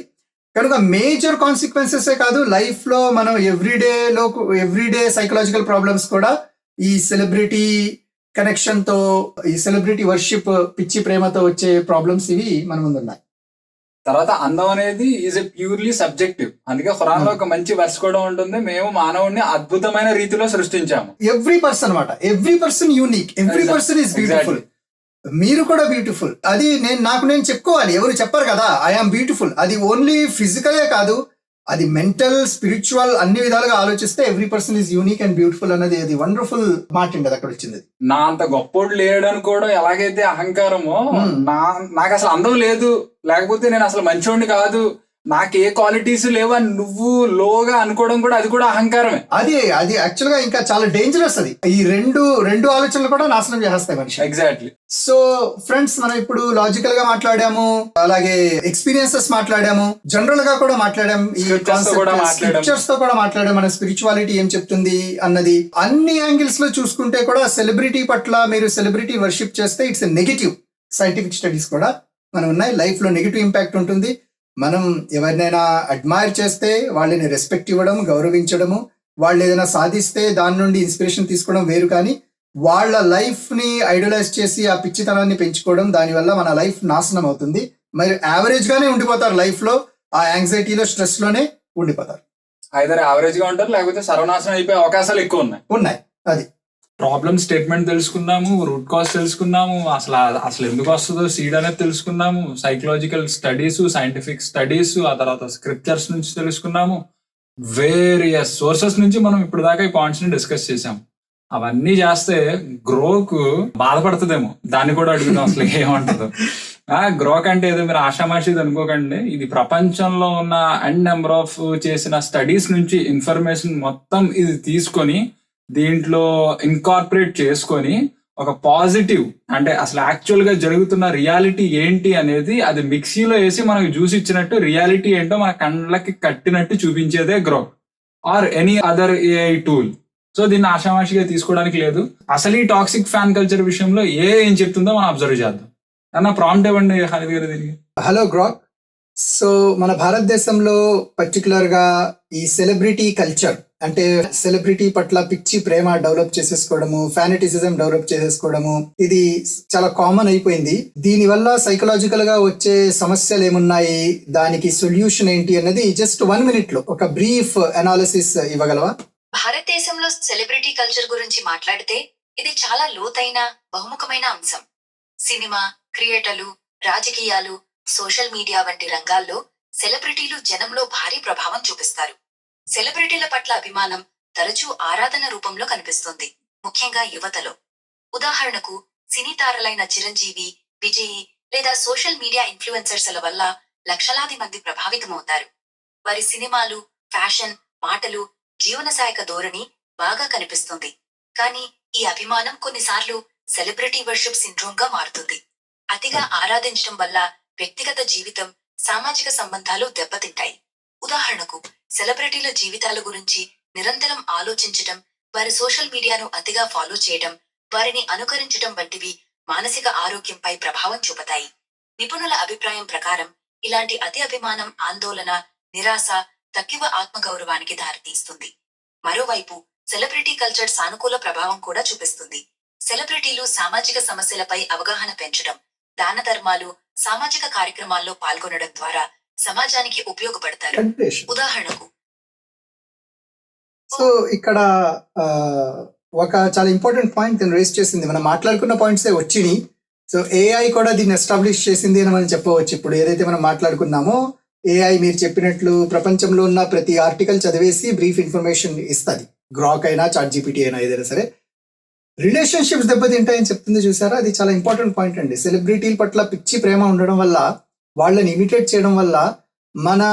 కనుక మేజర్ కాన్సిక్వెన్సెస్ కాదు, లైఫ్ లో మనం ఎవ్రీడే సైకలాజికల్ ప్రాబ్లమ్స్ కూడా ఈ సెలబ్రిటీ కనెక్షన్ తో, ఈ సెలబ్రిటీ వర్షిప్, పిచ్చి ప్రేమతో వచ్చే ప్రాబ్లమ్స్ ఇవి మన ముందు ఉన్నాయి. తర్వాత అందం అనేది ఈజ్ ఎ ప్యూర్లీ సబ్జెక్టివ్. అందుకే ఖురాన్ లో ఒక మంచి వర్స్ కూడా ఉంటుంది, మేము మానవుడిని అద్భుతమైన రీతిలో సృష్టించాము. ఎవ్రీ పర్సన్ అన్నమాట, every person unique, every person is beautiful. మీరు కూడా బ్యూటిఫుల్. అది నేను చెప్పుకోవాలి, ఎవరు చెప్పరు కదా ఐఆమ్ బ్యూటిఫుల్. అది ఓన్లీ ఫిజికలే కాదు, అది మెంటల్, స్పిరిచువల్, అన్ని విధాలుగా ఆలోచిస్తే every person is unique and beautiful అనేది అది వండర్ఫుల్ మాట అండి. అది అక్కడ వచ్చింది. నా అంత గొప్పోడు లేడని కూడా ఎలాగైతే అహంకారమో, నాకు అసలు అందం లేదు, లేకపోతే నేను అసలు మంచోడిని కాదు, నాకు ఏ క్వాలిటీస్ లేవని నువ్వు లోగా అనుకోవడం కూడా, అది కూడా అహంకారమే. అది యాక్చువల్ గా ఇంకా చాలా డేంజరస్. అది ఈ రెండు ఆలోచనలు కూడా నాశనం చేస్తాయి మనిషి. ఎగ్జాక్ట్లీ. సో ఫ్రెండ్స్, మనం ఇప్పుడు లాజికల్ గా మాట్లాడాము, అలాగే ఎక్స్పీరియన్సెస్ మాట్లాడాము, జనరల్ గా కూడా మాట్లాడాము, ఈ స్క్రిప్చర్స్ తో కూడా మాట్లాడాము, మన స్పిరిచువాలిటీ ఏం చెప్తుంది అన్నది. అన్ని యాంగిల్స్ లో చూసుకుంటే కూడా సెలబ్రిటీ పట్ల మీరు సెలబ్రిటీ వర్షిప్ చేస్తే ఇట్స్ నెగటివ్. సైంటిఫిక్ స్టడీస్ కూడా మనం ఉన్నాయి. లైఫ్ లో నెగటివ్ ఇంపాక్ట్ ఉంటుంది. మనం ఎవరినైనా అడ్మైర్ చేస్తే వాళ్ళని రెస్పెక్ట్ ఇవ్వడం, గౌరవించడము, వాళ్ళు ఏదైనా సాధిస్తే దాని నుండి ఇన్స్పిరేషన్ తీసుకోవడం వేరు. కానీ వాళ్ళ లైఫ్ ని ఐడలైజ్ చేసి ఆ పిచ్చితనాన్ని పెంచుకోవడం, దానివల్ల మన లైఫ్ నాశనం అవుతుంది. మరి యావరేజ్ గానే ఉండిపోతారు లైఫ్ లో, ఆ యాంగ్జైటీలో, స్ట్రెస్ లోనే ఉండిపోతారు. ఐదర్ యావరేజ్ గా ఉంటారు, లేకపోతే సర్వనాశనం అయిపోయే అవకాశాలు ఎక్కువ ఉన్నాయి. అది ప్రాబ్లమ్ స్టేట్మెంట్ తెలుసుకున్నాము, రూట్ కాజ్ తెలుసుకున్నాము, అసలు ఎందుకు వస్తుందో సీడ్ అనేది తెలుసుకున్నాము, సైకలాజికల్ స్టడీస్, సైంటిఫిక్ స్టడీస్, ఆ తర్వాత స్క్రిప్చర్స్ నుంచి తెలుసుకున్నాము, వేరియస్ సోర్సెస్ నుంచి మనం ఇప్పుడు దాకా ఈ పాయింట్స్ ని డిస్కస్ చేసాము. అవన్నీ చేస్తే గ్రోకు బాధపడుతుందేమో, దాన్ని కూడా అడుగుదాం అసలు ఏమంటుందో. గ్రోక్ అంటే ఏదో మీరు ఆషామాషిది అనుకోకండి. ఇది ప్రపంచంలో ఉన్న అండ్ నెంబర్ ఆఫ్ చేసిన స్టడీస్ నుంచి ఇన్ఫర్మేషన్ మొత్తం ఇది తీసుకొని దీంట్లో ఇన్కార్పొరేట్ చేసుకొని ఒక పాజిటివ్, అంటే అసలు యాక్చువల్ గా జరుగుతున్న రియాలిటీ ఏంటి అనేది అది మిక్సీలో వేసి మనకు జ్యూస్ ఇచ్చినట్టు రియాలిటీ ఏంటో మన కళ్ళకి కట్టినట్టు చూపించేదే Grok or any other AI tool. So దీన్ని ఆషామాషిగా తీసుకోవడానికి లేదు. అసలు ఈ టాక్సిక్ ఫ్యాన్ కల్చర్ విషయంలో ఏం చెప్తుందో మనం అబ్జర్వ్ చేద్దాం. అన్న ప్రాంప్ట్ ఇవ్వండి హారిద్ గారు దీనికి. Hello Grok. సో మన భారతదేశంలో పర్టికులర్ గా ఈ సెలబ్రిటీ కల్చర్ అంటే సెలబ్రిటీ పట్ల పిచ్చి ప్రేమ డెవలప్ చేసేసుకోవడము, ఫ్యానిటిసిజం డెవలప్ చేసేసుకోవడము, ఇది చాలా కామన్ అయిపోయింది. దీనివల్ల సైకలాజికల్ గా వచ్చే సమస్యలు ఏమున్నాయి, దానికి సొల్యూషన్ ఏంటి అన్నది జస్ట్ 1 minute లో ఒక బ్రీఫ్ అనాలిసిస్ ఇవ్వగలవా? భారతదేశంలో సెలబ్రిటీ కల్చర్ గురించి మాట్లాడితే ఇది చాలా లోతైన, బహుముఖమైన అంశం. సినిమా, క్రియేటర్లు, రాజకీయాలు, సోషల్ మీడియా వంటి రంగాల్లో సెలబ్రిటీలు జనంలో భారీ ప్రభావం చూపిస్తారు. సెలబ్రిటీల పట్ల అభిమానం తరచూ ఆరాధన రూపంలో కనిపిస్తుంది, ముఖ్యంగా యువతలో. ఉదాహరణకు సినీ తారలైన చిరంజీవి, విజయ్ లేదా సోషల్ మీడియా ఇన్ఫ్లుయెన్సర్స్ల వల్ల లక్షలాది మంది ప్రభావితమవుతారు. వారి సినిమాలు, ఫ్యాషన్, మాటలు, జీవనశాయక ధోరణి బాగా కనిపిస్తుంది. కానీ ఈ అభిమానం కొన్నిసార్లు సెలబ్రిటీ వర్షిప్ సిండ్రోమ్ గా మారుతుంది. అతిగా ఆరాధించడం వల్ల వ్యక్తిగత జీవితం, సామాజిక సంబంధాలు దెబ్బతింటాయి. ఉదాహరణకు సెలబ్రిటీల జీవితాల గురించి నిరంతరం ఆలోచించడం, వారి సోషల్ మీడియాను అతిగా ఫాలో చేయడం, వారిని అనుకరించడం వంటివి మానసిక ఆరోగ్యంపై ప్రభావం చూపుతాయి. నిపుణుల అభిప్రాయం ప్రకారం ఇలాంటి అతి అభిమానం ఆందోళన, నిరాశ, తక్కువ ఆత్మగౌరవానికి దారితీస్తుంది. మరోవైపు సెలబ్రిటీ కల్చర్ సానుకూల ప్రభావం కూడా చూపిస్తుంది. సెలబ్రిటీలు సామాజిక సమస్యలపై అవగాహన పెంచడం, దాన ధర్మాలు, సామాజిక కార్యక్రమాల్లో పాల్గొనడం ద్వారా సమాజానికి ఉపయోగపడతారు. కంటెంటేషన్. ఉదాహరణకు సో ఇక్కడ ఒక చాలా ఇంపార్టెంట్ పాయింట్ నేను రేస్ చేసింది. మనం మాట్లాడుకున్న పాయింట్సే వచ్చినాయి. సో ఏఐ కూడా దీన్ని ఎస్టాబ్లిష్ చేసింది అని మనం చెప్పవచ్చు. ఇప్పుడు ఏదైతే మనం మాట్లాడుకున్నామో ఏఐ మీరు చెప్పినట్లు ప్రపంచంలో ఉన్న ప్రతి ఆర్టికల్ చదివేసి బ్రీఫ్ ఇన్ఫర్మేషన్ ఇస్తుంది. గ్రాక్ అయినా చాట్ జీపీటీ అయినా ఏదైనా సరే. రిలేషన్షిప్స్ దెబ్బతింటాయని చెప్తుంది చూసారా, అది చాలా ఇంపార్టెంట్ పాయింట్ అండి. సెలబ్రిటీల పట్ల పిచ్చి ప్రేమ ఉండడం వల్ల, వాళ్ళని ఇమిటేట్ చేయడం వల్ల మన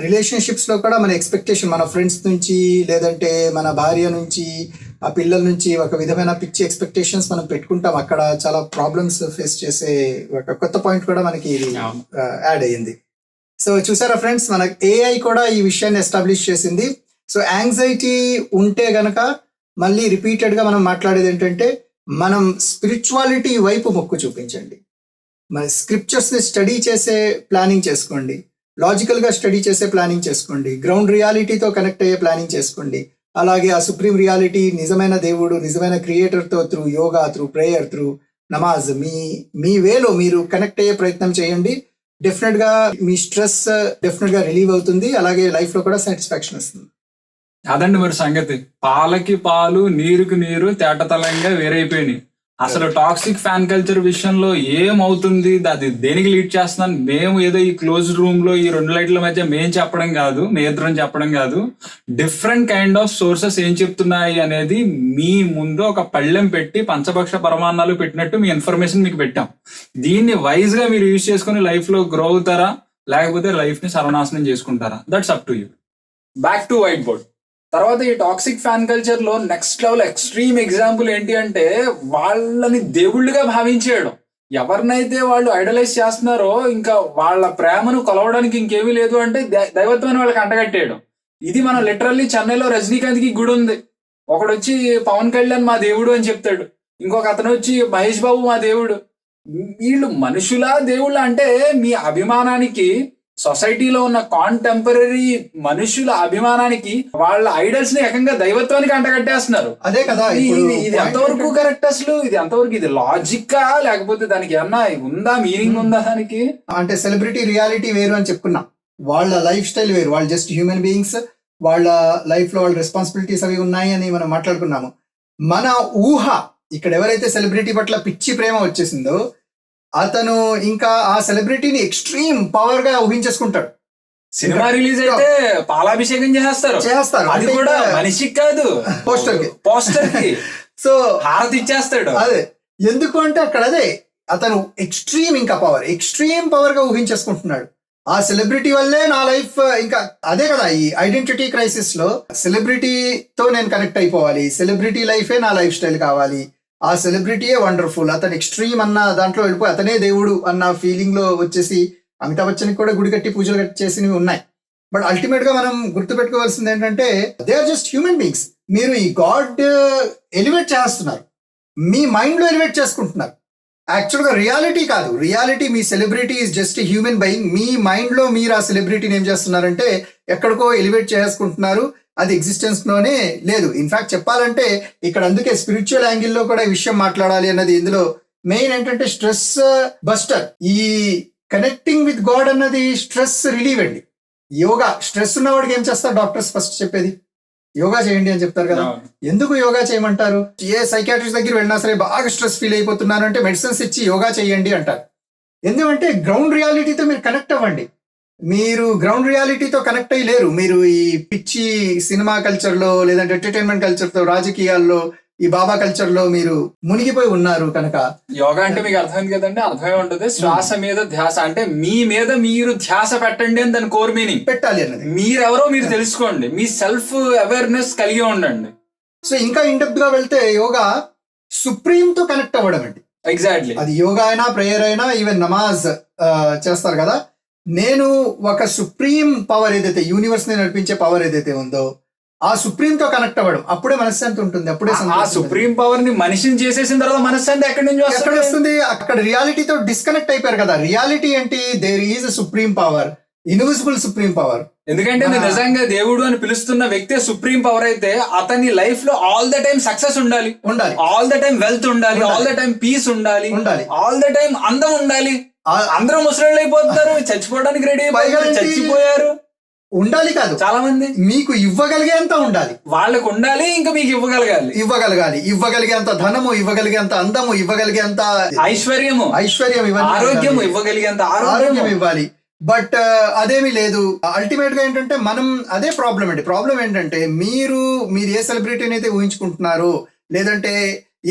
రిలేషన్షిప్స్ లో కూడా మన ఎక్స్పెక్టేషన్, మన ఫ్రెండ్స్ నుంచి లేదంటే మన భార్య నుంచి, ఆ పిల్లల నుంచి ఒక విధమైన పిచ్చి ఎక్స్పెక్టేషన్స్ మనం పెట్టుకుంటాం. అక్కడ చాలా ప్రాబ్లమ్స్ ఫేస్ చేసే ఒక కొత్త పాయింట్ కూడా మనకి యాడ్ అయ్యింది. సో చూసారా ఫ్రెండ్స్, మన ఏఐ కూడా ఈ విషయాన్ని ఎస్టాబ్లిష్ చేసింది. సో యాంగ్జైటీ ఉంటే గనక మళ్ళీ రిపీటెడ్ గా మనం మాట్లాడేది ఏంటంటే, మనం స్పిరిచువాలిటీ వైపు మొక్కు చూపించండి. మన స్క్రిప్చర్స్ ని స్టడీ చేసే ప్లానింగ్ చేసుకోండి, లాజికల్ గా స్టడీ చేసే ప్లానింగ్ చేసుకోండి, గ్రౌండ్ రియాలిటీతో కనెక్ట్ అయ్యే ప్లానింగ్ చేసుకోండి. అలాగే ఆ సుప్రీం రియాలిటీ, నిజమైన దేవుడు, నిజమైన క్రియేటర్ తో through yoga, through prayer, through namaz మీ వేలో మీరు కనెక్ట్ అయ్యే ప్రయత్నం చేయండి. డెఫినెట్ గా మీ స్ట్రెస్ డెఫినెట్ గా రిలీవ్ అవుతుంది. అలాగే లైఫ్ లో కూడా సాటిస్ఫాక్షన్ వస్తుంది. అదండి మరి సంగతి. పాలకి పాలు, నీరుకి నీరు తేటతలంగా వేరైపోయినాయి. అసలు టాక్సిక్ ఫ్యాన్ కల్చర్ విషయంలో ఏమవుతుంది, అది దేనికి లీడ్ చేస్తున్నాను, మేము ఏదో ఈ క్లోజ్ రూమ్ లో ఈ 2 లైట్ల మధ్య మేము చెప్పడం కాదు, మీ ఇద్దరం చెప్పడం కాదు, డిఫరెంట్ కైండ్ ఆఫ్ సోర్సెస్ ఏం చెప్తున్నాయి అనేది మీ ముందు ఒక పళ్ళెం పెట్టి పంచభక్ష పరమాన్నాలు పెట్టినట్టు మీ ఇన్ఫర్మేషన్ మీకు పెట్టాం. దీన్ని వైజ్ గా మీరు యూజ్ చేసుకుని లైఫ్ లో గ్రో అవుతారా, లేకపోతే లైఫ్ ని సర్వనాశనం చేసుకుంటారా? That's up to you. Back to white board. తర్వాత ఈ టాక్సిక్ ఫ్యాన్ కల్చర్ లో నెక్స్ట్ లెవెల్ ఎక్స్ట్రీమ్ ఎగ్జాంపుల్ ఏంటి అంటే, వాళ్ళని దేవుళ్ళుగా భావించేయడం. ఎవరినైతే వాళ్ళు ఐడలైజ్ చేస్తున్నారో ఇంకా వాళ్ళ ప్రేమను కొలవడానికి ఇంకేమీ లేదు అంటే దైవత్వాన్ని వాళ్ళకి అంటగట్టేయడం. ఇది మనం లిటరల్లీ చెన్నైలో రజనీకాంత్ కి గుడి ఉంది, ఒకడు వచ్చి పవన్ కళ్యాణ్ మా దేవుడు అని చెప్తాడు, ఇంకొక అతను వచ్చి మహేష్ బాబు మా దేవుడు. వీళ్ళు మనుషులా దేవుళ్ళ అంటే మీ అభిమానానికి, సొసైటీలో ఉన్న కాంటెంపరీ మనుషుల అభిమానానికి వాళ్ళ ఐడల్స్ ని ఏకంగా దైవత్వానికి అంటగట్టేస్తున్నారు. అదే కదా ఇది ఎంతవరకు కరెక్ట్? అసలు ఇది ఎంతవరకు, ఇది లాజిక్ లేకపోతే దానికి ఏమన్నా ఉందా, మీనింగ్ ఉందా దానికి? అంటే సెలబ్రిటీ రియాలిటీ వేరు అని చెప్పుకున్నాం, వాళ్ళ లైఫ్ స్టైల్ వేరు, వాళ్ళు జస్ట్ హ్యూమన్ బీయింగ్స్, వాళ్ళ లైఫ్ లో వాళ్ళ రెస్పాన్సిబిలిటీస్ అవి ఉన్నాయి అని మనం మాట్లాడుకున్నాము. మన ఊహ, ఇక్కడ ఎవరైతే సెలబ్రిటీ పట్ల పిచ్చి ప్రేమ వచ్చేసిందో అతను ఇంకా ఆ సెలబ్రిటీని ఎక్స్ట్రీమ్ పవర్ గా ఊహించేసుకుంటాడు. సినిమా రిలీజ్ అయితే పాలాభిషేకం చేస్తారు, అది కూడా మనిషికి కాదు, పోస్టర్ కి సో హారతి ఇచ్చేస్తాడు. అదే ఎందుకు అంటే అక్కడ అదే అతను ఎక్స్ట్రీమ్ పవర్ గా ఊహించేసుకుంటున్నాడు. ఆ సెలబ్రిటీ వల్లే నా లైఫ్, ఇంకా అదే కదా ఈ ఐడెంటిటీ క్రైసిస్ లో సెలబ్రిటీతో నేను కనెక్ట్ అయిపోవాలి, సెలబ్రిటీ లైఫే నా లైఫ్ స్టైల్ కావాలి, ఆ సెలబ్రిటీయే వండర్ఫుల్, అతను ఎక్స్ట్రీమ్ అన్న దాంట్లో వెళ్ళిపోయి అతనే దేవుడు అన్న ఫీలింగ్ లో వచ్చేసి అమితాబ్ బచ్చన్ కూడా గుడి కట్టి పూజలు కట్టి చేసినవి ఉన్నాయి. బట్ అల్టిమేట్ గా మనం గుర్తుపెట్టుకోవాల్సింది ఏంటంటే, they are just human beings. మీరు ఈ గాడ్ ఎలివేట్ చేస్తున్నారు, మీ మైండ్ లో ఎలివేట్ చేసుకుంటున్నారు. యాక్చువల్గా రియాలిటీ కాదు, reality me celebrity is just human being. Me mind లో మీరు ఆ సెలబ్రిటీని ఏం చేస్తున్నారంటే ఎక్కడికో ఎలివేట్ చేసుకుంటున్నారు, అది ఎగ్జిస్టెన్స్ లోనే లేదు. ఇన్ఫాక్ట్ చెప్పాలంటే ఇక్కడ అందుకే స్పిరిచువల్ యాంగిల్లో కూడా ఈ విషయం మాట్లాడాలి అన్నది. ఇందులో మెయిన్ ఏంటంటే స్ట్రెస్ బస్టర్. ఈ కనెక్టింగ్ విత్ గాడ్ అన్నది స్ట్రెస్ రిలీవ్ అండి. యోగా, స్ట్రెస్ ఉన్నవాడికి ఏం చేస్తారు డాక్టర్స్ ఫస్ట్ చెప్పేది? యోగా చేయండి అని చెప్తారు కదా. ఎందుకు యోగా చేయమంటారు? ఏ సైకాట్రిస్ట్ దగ్గర వెళ్ళినా సరే బాగా స్ట్రెస్ ఫీల్ అయిపోతున్నారు అంటే మెడిసిన్స్ ఇచ్చి యోగా చేయండి అంటారు. ఎందుకంటే గ్రౌండ్ రియాలిటీతో మీరు కనెక్ట్ అవ్వండి. మీరు గ్రౌండ్ రియాలిటీతో కనెక్ట్ అయ్యి లేరు. మీరు ఈ పిచ్చి సినిమా కల్చర్ లో, లేదంటే ఎంటర్టైన్మెంట్ కల్చర్ తో, రాజకీయాల్లో, ఈ బాబా కల్చర్ లో మీరు మునిగిపోయి ఉన్నారు కనుక. యోగా అంటే మీకు అర్థమైంది కదండి, అర్థమై ఉంటుంది. శ్వాస మీద ధ్యాస, అంటే మీ మీద మీరు ధ్యాస పెట్టండి అని దాని కోర్ మీనింగ్. పెట్టాలి అన్నది. మీరెవరో మీరు తెలుసుకోండి, మీ సెల్ఫ్ అవేర్నెస్ కలిగి ఉండండి. సో ఇంకా ఇండెప్త్ గా వెళ్తే యోగా సుప్రీం తో కనెక్ట్ అవ్వడం అండి. ఎగ్జాక్ట్లీ. అది యోగా అయినా, ప్రేయర్ అయినా, ఈవెన్ నమాజ్ చేస్తారు కదా. నేను ఒక సుప్రీం పవర్ ఏదైతే, యూనివర్స్ ని నడిపించే పవర్ ఏదైతే ఉందో ఆ సుప్రీం తో కనెక్ట్ అవ్వడం, అప్పుడే మనశ్శాంతి ఉంటుంది. అప్పుడే ఆ సుప్రీం పవర్ ని మనిషిని చేసేసిన తర్వాత మనశ్శాంతి ఎక్కడి నుంచి వస్తుంది? అక్కడ రియాలిటీతో డిస్కనెక్ట్ అయిపోయారు కదా. రియాలిటీ ఏంటి? There is a supreme power, invisible supreme power. ఎందుకంటే మన- నిజంగా దేవుడు అని పిలుస్తున్న వ్యక్తి సుప్రీం పవర్ అయితే అతని లైఫ్ లో ఆల్ ద టైం సక్సెస్ ఉండాలి, ఆల్ ద టైం వెల్త్ ఉండాలి, ఆల్ ద టైం పీస్ ఉండాలి, ఆల్ ద టైం అందం ఉండాలి. అందరూ ముసలి అయిపోతారు, చచ్చిపోవడానికి రెడీ అయిపోయారు, చచ్చిపోయారు. ఉండాలి కాదు, చాలా మంది మీకు ఇవ్వగలిగేంత ఉండాలి, వాళ్ళకు ఉండాలి, ఇంకా మీకు ఇవ్వగలిగేంత ధనము, ఇవ్వగలిగేంత అందము, ఇవ్వగలిగేంత ఐశ్వర్యం, ఇవన్నీ ఆరోగ్యము, ఇవ్వగలిగేంత ఆరోగ్యం ఇవ్వాలి. బట్ అదేమీ లేదు. అల్టిమేట్ గా ఏంటంటే మనం అదే ప్రాబ్లం అండి. ప్రాబ్లం ఏంటంటే మీరు ఏ సెలబ్రిటీని అయితే ఊహించుకుంటున్నారో, లేదంటే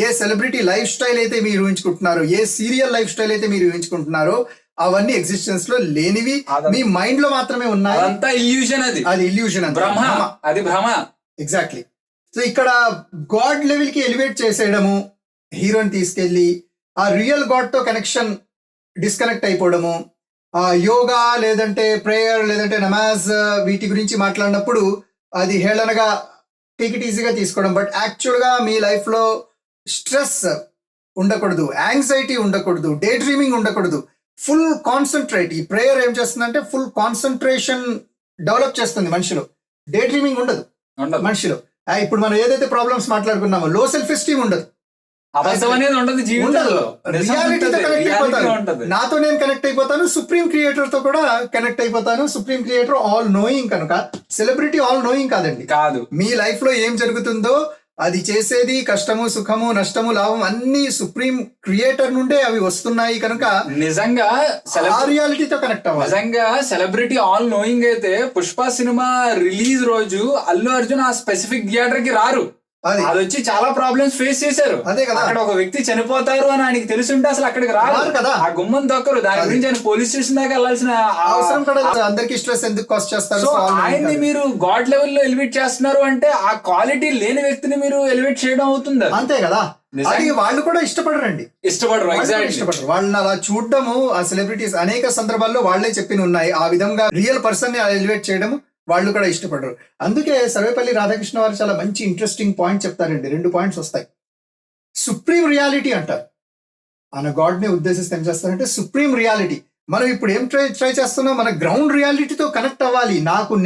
ఏ సెలబ్రిటీ లైఫ్ స్టైల్ అయితే మీరు ఊహించుకుంటున్నారో, ఏ సీరియల్ లైఫ్ స్టైల్ అయితే మీరు ఊహించుకుంటున్నారో, అవన్నీ ఎగ్జిస్టెన్స్ లో లేనివి, మీ మైండ్ లో మాత్రమే ఉన్నాయి. అదంతా ఇల్యూషన్, అది ఇల్యూషన్, అది భ్రమ. ఎగ్జాక్ట్లీ. సో ఇక్కడ గాడ్ లెవెల్ కి ఎలివేట్ చేసేయడము, హీరోని తీసుకెళ్లి ఆ రియల్ గాడ్ తో కనెక్షన్ డిస్కనెక్ట్ అయిపోవడము, యోగా లేదంటే ప్రేయర్ లేదంటే నమాజ్ వీటి గురించి మాట్లాడినప్పుడు అది హేళనగా టేక్ ఇట్ ఈజీగా తీసుకోవడం. బట్ యాక్చువల్ గా మీ లైఫ్ లో స్ట్రెస్ ఉండకూడదు, యాంగ్జైటీ ఉండకూడదు, డే డ్రీమింగ్ ఉండకూడదు, ఫుల్ కాన్సన్ట్రేట్. ఈ ప్రేయర్ ఏం చేస్తుందంటే ఫుల్ కాన్సన్ట్రేషన్ డెవలప్ చేస్తుంది మనిషిలో. డే డ్రీమింగ్ ఉండదు మనిషిలో. ఇప్పుడు మనం ఏదైతే ప్రాబ్లమ్స్ మాట్లాడుకున్నామో, లో సెల్ఫ్ ఎస్టీమ్ ఉండదు, అబద్ధం అనేది ఉండదు జీవితంలో, రియాలిటీతో కనెక్ట్ అయిపోతాను. నాతో నేను కనెక్ట్ అయిపోతాను, సుప్రీం క్రియేటర్ తో కూడా కనెక్ట్ అయిపోతాను. సుప్రీం క్రియేటర్ ఆల్ నోయింగ్ కనుక సెలబ్రిటీ ఆల్ నోయింగ్ కాదండి. కాదు, మీ లైఫ్ లో ఏం జరుగుతుందో అది చేసేది, కష్టము సుఖము నష్టము లాభం అన్ని సుప్రీం క్రియేటర్ నుండే అవి వస్తున్నాయి కనుక నిజంగా రియాలిటీతో కనెక్ట్ అవ్వాలి. నిజంగా సెలబ్రిటీ ఆల్ నోయింగ్ అయితే పుష్ప సినిమా రిలీజ్ రోజు అల్లు అర్జున్ ఆ స్పెసిఫిక్ థియేటర్ కి రారు. అది వచ్చి చాలా ప్రాబ్లమ్స్ ఫేస్ చేశారు. అదే కదా, అక్కడ ఒక వ్యక్తి చనిపోతారు అని ఆయనకి తెలుసుంటే అసలు అక్కడికి రారు కదా, ఆ గుమ్మం దొక్కరు. దాని గురించి ఆయన పోలీస్ స్టేషన్ దాకా వెళ్ళాల్సిన అవసరం కూడా అందరికి స్ట్రెస్ ఎందుకు కాస్ట్ చేస్తారు. ఆయన్ని మీరు గాడ్ లెవెల్ లో ఎలివేట్ చేస్తున్నారు అంటే ఆ క్వాలిటీ లేని వ్యక్తిని మీరు ఎలివేట్ చేయడం అవుతుంది. అంతే కదా, వాళ్ళు కూడా ఇష్టపడరు. వాళ్ళని అలా చూడడము, ఆ సెలబ్రిటీస్ అనేక సందర్భాల్లో వాళ్లే చెప్పిన ఉన్నాయి. ఆ విధంగా రియల్ పర్సన్ ని ఎలివేట్ చేయడం వాళ్ళు కూడా ఇష్టపడరు. అందుకే సర్వేపల్లి రాధాకృష్ణ వారు చాలా మంచి ఇంట్రెస్టింగ్ పాయింట్ చెప్తారండి. 2 పాయింట్స్ వస్తాయి. సుప్రీం రియాలిటీ అంటారు. ఆయన గాడ్ ని ఉద్దేశిస్తే ఏం చేస్తారంటే సుప్రీం రియాలిటీ. మనం ఇప్పుడు ఏం ట్రై చేస్తున్నాం, మన గ్రౌండ్ రియాలిటీతో కనెక్ట్ అవ్వాలి.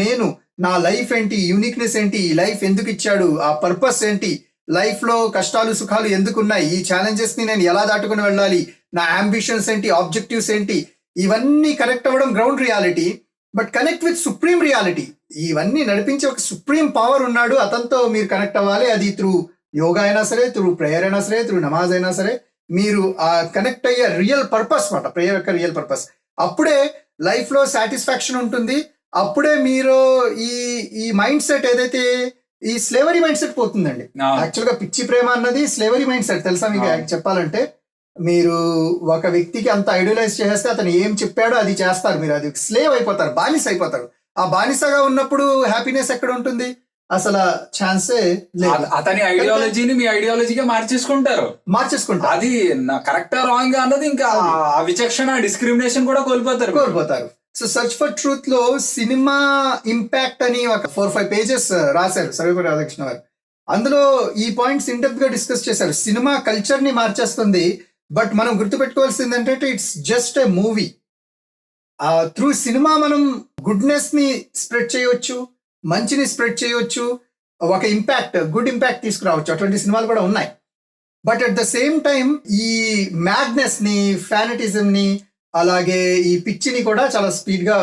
నేను నా లైఫ్ ఏంటి, యూనిక్నెస్ ఏంటి, ఈ లైఫ్ ఎందుకు ఇచ్చాడు, ఆ పర్పస్ ఏంటి, లైఫ్ లో కష్టాలు సుఖాలు ఎందుకున్నాయి, ఈ ఛాలెంజెస్ ని నేను ఎలా దాటుకుని వెళ్ళాలి, నా అంబిషన్స్ ఏంటి, ఆబ్జెక్టివ్స్ ఏంటి, ఇవన్నీ కనెక్ట్ అవ్వడం ground reality. But connect with supreme reality. ఇవన్నీ నడిపించే ఒక సుప్రీం పవర్ ఉన్నాడు, అతనితో మీరు కనెక్ట్ అవ్వాలి. అది త్రూ యోగా అయినా సరే, త్రూ ప్రేయర్ అయినా సరే, త్రూ నమాజ్ అయినా సరే, మీరు ఆ కనెక్ట్ అయ్యే రియల్ పర్పస్ మాట, ప్రేయర్ యొక్క రియల్ పర్పస్. అప్పుడే లైఫ్ లో సాటిస్ఫాక్షన్ ఉంటుంది. అప్పుడే మీరు ఈ మైండ్ సెట్ ఏదైతే ఈ స్లేవరీ మైండ్ సెట్ పోతుందండి. యాక్చువల్ గా పిచ్చి ప్రేమ అన్నది స్లేవరీ మైండ్ సెట్. తెలుసా మీకు చెప్పాలంటే, మీరు ఒక వ్యక్తికి అంత ఐడియలైజ్ చేస్తే అతను ఏం చెప్పాడో అది చేస్తారు. మీరు అది స్లేవ్ అయిపోతారు, బానిస అయిపోతారు. ఆ బానిసగా ఉన్నప్పుడు హ్యాపీనెస్ ఎక్కడ ఉంటుంది? అసలు ఛాన్సే లేదు. అతని ఐడియాలజీని మీ ఐడియాలజీగా మార్చేసుకుంటారు. అది కరెక్టా రాంగ్ అన్నది ఇంకా విచక్షణ, డిస్క్రిమినేషన్ కూడా కోల్పోతారు. సో సర్చ్ ఫర్ ట్రూత్ లో సినిమా ఇంపాక్ట్ అని ఒక 4-5 పేజెస్ రాశారు సర్వేపల్లి రాధాకృష్ణ గారు. అందులో ఈ పాయింట్స్ ఇన్ డెప్త్ గా డిస్కస్ చేశారు. సినిమా కల్చర్ ని మార్చేస్తుంది. బట్ మనం గుర్తుపెట్టుకోవాల్సింది ఏంటంటే it's just a movie. Through cinema మనం గుడ్నెస్ ని స్ప్రెడ్ చేయవచ్చు, మంచిని స్ప్రెడ్ చేయవచ్చు, ఒక గుడ్ ఇంపాక్ట్ తీసుకురావచ్చు. అటువంటి సినిమాలు కూడా ఉన్నాయి. But at the same time ఈ మ్యాడ్నెస్ ని, ఫ్యానటిజం ని, అలాగే ఈ పిచ్చిని కూడా చాలా స్పీడ్ గా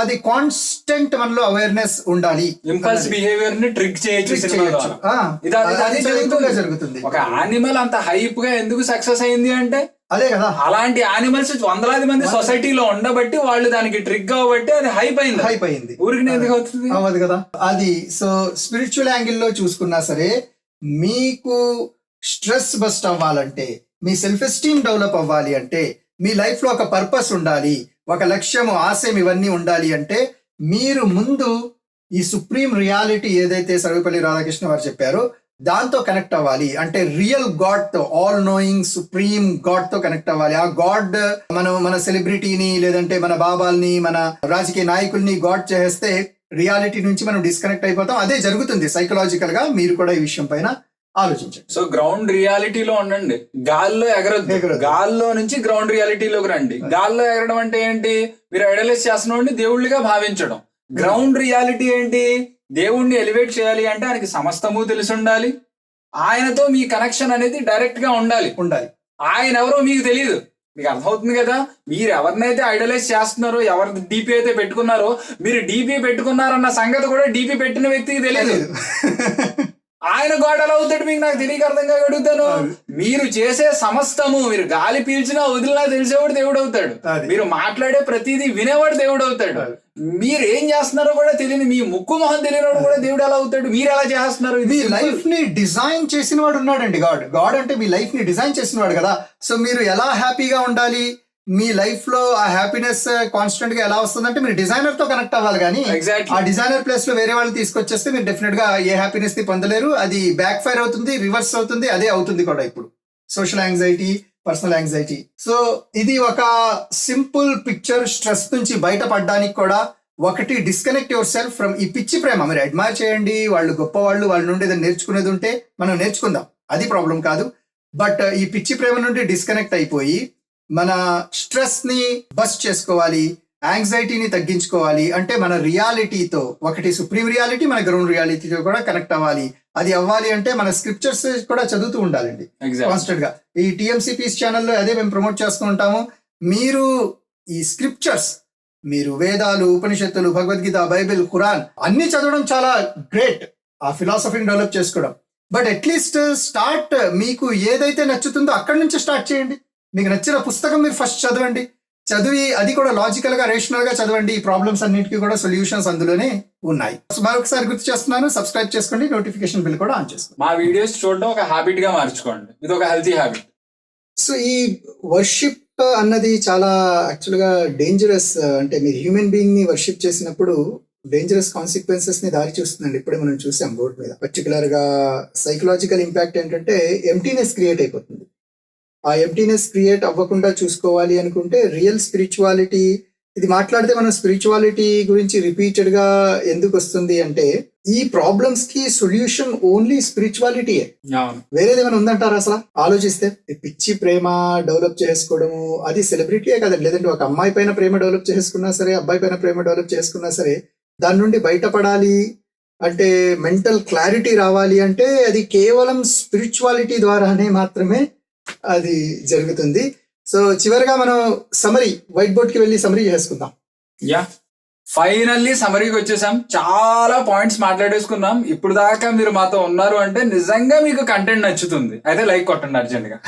అది కాన్స్టెంట్ మనలో అవేర్నెస్ ఉండాలి. ఇంపల్స్ బిహేవియర్ ని ట్రిక్ చేయొచ్చు. జరుగుతుంది. ఒక యానిమల్ అంత హైప్ గా ఎందుకు సక్సెస్ అయింది అంటే అదే కదా, అలాంటి యానిమల్స్ వందలాది మంది సొసైటీలో ఉండబట్టి వాళ్ళు దానికి ట్రిక్ కాబట్టి అది హైప్ అయింది. ఊరికి ఎందుకు అవుతుంది? అవ్వదు కదా. అది సో స్పిరిచువల్ యాంగిల్ లో చూసుకున్నా సరే, మీకు స్ట్రెస్ బస్ట్ అవ్వాలంటే, మీ సెల్ఫ్ ఎస్టీమ్ డెవలప్ అవ్వాలి అంటే, మీ లైఫ్ లో ఒక పర్పస్ ఉండాలి, ఒక లక్ష్యము, ఆశయం ఇవన్నీ ఉండాలి అంటే, మీరు ముందు ఈ సుప్రీం రియాలిటీ ఏదైతే సర్వేపల్లి రాధాకృష్ణ వారు చెప్పారో దాంతో కనెక్ట్ అవ్వాలి. అంటే రియల్ గాడ్ తో, ఆల్ నోయింగ్ సుప్రీం గాడ్ తో కనెక్ట్ అవ్వాలి. ఆ గాడ్ మన సెలబ్రిటీని లేదంటే మన బాబాల్ని, మన రాజకీయ నాయకుల్ని గాడ్ చేస్తే రియాలిటీ నుంచి మనం డిస్కనెక్ట్ అయిపోతాం. అదే జరుగుతుంది సైకలాజికల్ గా. మీరు కూడా ఈ విషయం పైన ఆలోచించండి. సో గ్రౌండ్ రియాలిటీలో ఉండండి, గాల్లో ఎగరొద్దు. గాల్లో నుంచి గ్రౌండ్ రియాలిటీలోకి రండి. గాల్లో ఎగరడం అంటే ఏంటి? మీరు ఐడలైజ్ చేస్తున్నాండి దేవుళ్ళుగా భావించడం. గ్రౌండ్ రియాలిటీ ఏంటి? దేవుణ్ణి ఎలివేట్ చేయాలి అంటే ఆయనకి సమస్తము తెలిసి ఉండాలి, ఆయనతో మీ కనెక్షన్ అనేది డైరెక్ట్ గా ఉండాలి. ఆయన ఎవరో మీకు తెలియదు. మీకు అర్థమవుతుంది కదా? మీరు ఎవరినైతే ఐడలైజ్ చేస్తున్నారో, ఎవరి డీపీ అయితే పెట్టుకున్నారో, మీరు డీపీ పెట్టుకున్నారన్న సంగతి కూడా డీపీ పెట్టిన వ్యక్తికి తెలియదు. ఆయన గోడలు అవుతాడు మీకు, నాకు తెలియక అర్థం కాక అడుగుతాను. మీరు చేసే సమస్తము, మీరు గాలి పీల్చినా వదిలినా తెలిసేవాడు దేవుడు అవుతాడు. మీరు మాట్లాడే ప్రతిదీ వినేవాడు దేవుడు అవుతాడు. మీరు ఏం చేస్తున్నారో కూడా తెలియని, మీ ముక్కు మొహం తెలియనివాడు కూడా దేవుడు ఎలా అవుతాడు? మీరు ఎలా చేస్తున్నారు? మీ లైఫ్ ని డిజైన్ చేసిన వాడు ఉన్నాడండి. గాడ్ అంటే మీ లైఫ్ ని డిజైన్ చేసిన వాడు కదా. సో మీరు ఎలా హ్యాపీగా ఉండాలి, మీ లైఫ్ లో ఆ హ్యాపీనెస్ కాన్స్టెంట్ గా ఎలా వస్తుందంటే మీరు డిజైనర్ తో కనెక్ట్ అవ్వాలి. కానీ ఆ డిజైనర్ ప్లేస్ లో వేరే వాళ్ళు తీసుకొచ్చేస్తే మీరు డెఫినెట్ గా ఏ హ్యాపీనెస్ ని పొందలేరు. అది బ్యాక్ ఫైర్ అవుతుంది, రివర్స్ అవుతుంది. అదే అవుతుంది కూడా ఇప్పుడు social anxiety, personal anxiety. So ఇది ఒక సింపుల్ పిక్చర్. స్ట్రెస్ నుంచి బయటపడడానికి కూడా ఒకటి, డిస్కనెక్ట్ యువర్ సెల్ఫ్ ఫ్రమ్ ఈ పిచ్చి ప్రేమ. మీరు అడ్మైర్ చేయండి, వాళ్ళు గొప్పవాళ్ళు, వాళ్ళ నుండి ఏదైనా నేర్చుకునేది ఉంటే మనం నేర్చుకుందాం, అది ప్రాబ్లం కాదు. బట్ ఈ పిచ్చి ప్రేమ నుండి డిస్కనెక్ట్ అయిపోయి మన స్ట్రెస్ ని బస్ట్ చేసుకోవాలి, యాంగ్జైటీని తగ్గించుకోవాలి. అంటే మన రియాలిటీతో, ఒకటి సుప్రీం రియాలిటీ, మన గ్రౌండ్ రియాలిటీతో కూడా కనెక్ట్ అవ్వాలి. అది అవ్వాలి అంటే మన స్క్రిప్చర్స్ కూడా చదువుతూ ఉండాలండి కాన్స్టెంట్ గా. ఈ టిఎంసీ పీస్ ఛానల్లో అదే మేము ప్రమోట్ చేస్తూ ఉంటాము. మీరు ఈ స్క్రిప్చర్స్, మీరు వేదాలు, ఉపనిషత్తులు, భగవద్గీత, బైబిల్, ఖురాన్ అన్ని చదవడం చాలా గ్రేట్, ఆ ఫిలాసఫీని డెవలప్ చేసుకోవడం. బట్ అట్లీస్ట్ స్టార్ట్, మీకు ఏదైతే నచ్చుతుందో అక్కడి నుంచి స్టార్ట్ చేయండి. మీకు నచ్చిన పుస్తకం మీరు ఫస్ట్ చదవండి. చదివి అది కూడా లాజికల్ గా, రేషనల్ గా చదవండి. ఈ ప్రాబ్లమ్స్ అన్నిటికీ కూడా సొల్యూషన్స్ అందులోనే ఉన్నాయి. మరొకసారి గుర్తు చేస్తున్నాను, సబ్స్క్రైబ్ చేసుకోండి, నోటిఫికేషన్ బిల్ కూడా ఆన్ చేసుకోండి. మా వీడియోస్ చూడడం ఒక హ్యాబిట్ గా మార్చుకోండి. ఇది ఒక హెల్తీ హ్యాబిట్. సో ఈ వర్షిప్ అన్నది చాలా యాక్చువల్ గా డేంజరస్. అంటే మీరు హ్యూమన్ బీయింగ్ ని వర్షిప్ చేసినప్పుడు డేంజరస్ కాన్సిక్వెన్సెస్ ని దారి చూస్తుందండి. ఇప్పుడే మనం చూసాం బోర్డు మీద. పర్టికులర్ గా సైకలాజికల్ ఇంపాక్ట్ ఏంటంటే ఎంప్టీనెస్ క్రియేట్ అయిపోతుంది. ఆ ఎంప్టీనెస్ క్రియేట్ అవ్వకుండా చూసుకోవాలి అనుకుంటే రియల్ స్పిరిచువాలిటీ, ఇది మాట్లాడితే మనం స్పిరిచువాలిటీ గురించి రిపీటెడ్ గా ఎందుకు వస్తుంది అంటే, ఈ ప్రాబ్లమ్స్ కి సొల్యూషన్ ఓన్లీ స్పిరిచువాలిటీయే, వేరేది ఏమైనా ఉందంటారా? అసలు ఆలోచిస్తే పిచ్చి ప్రేమ డెవలప్ చేసుకోవడము అది సెలబ్రిటీయే కదండి. లేదంటే ఒక అమ్మాయి పైన ప్రేమ డెవలప్ చేసుకున్నా సరే, అబ్బాయి పైన ప్రేమ డెవలప్ చేసుకున్నా సరే, దాని నుండి బయటపడాలి అంటే, మెంటల్ క్లారిటీ రావాలి అంటే అది కేవలం స్పిరిచువాలిటీ ద్వారానే మాత్రమే అది జరుగుతుంది. సో చివరిగా మనం సమరీ, వైట్ బోర్డ్ కి వెళ్ళి సమరీ చేసుకుందాం. ఫైనల్లీ సమరీకి వచ్చేసాం. చాలా పాయింట్స్ మాట్లాడేసుకున్నాం. ఇప్పుడు దాకా మీరు మాతో ఉన్నారు అంటే నిజంగా మీకు కంటెంట్ నచ్చుతుంది. అయితే లైక్ కొట్టండి అర్జెంట్ గా.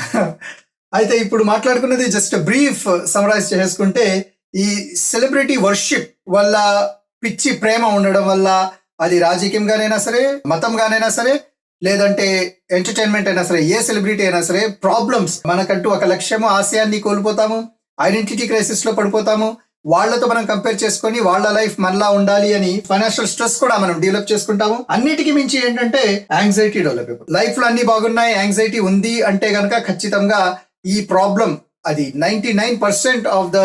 అయితే ఇప్పుడు మాట్లాడుకున్నది జస్ట్ బ్రీఫ్ సమరైజ్ చేసుకుంటే, ఈ సెలబ్రిటీ వర్షిప్ వల్ల, పిచ్చి ప్రేమ ఉండడం వల్ల, అది రాజకీయంగానైనా సరే, మతంగానైనా సరే, లేదంటే ఎంటర్టైన్మెంట్ అయినా సరే, ఏ సెలబ్రిటీ అయినా సరే, ప్రాబ్లమ్స్, మనకంటూ ఒక లక్ష్యము, ఆశయాన్ని కోల్పోతాము, ఐడెంటిటీ క్రైసిస్ లో పడిపోతాము. వాళ్లతో మనం కంపేర్ చేసుకొని వాళ్ళ లైఫ్ మనలా ఉండాలి అని ఫైనాన్షియల్ స్ట్రెస్ కూడా మనం డెవలప్ చేసుకుంటాము. అన్నిటికీ మించి ఏంటంటే యాంగ్జైటీ డెవలప్ అయిపోతుంది. లైఫ్ లో అన్ని బాగున్నాయి, యాంగ్జైటీ ఉంది అంటే గనక ఖచ్చితంగా ఈ ప్రాబ్లం, అది 99% of the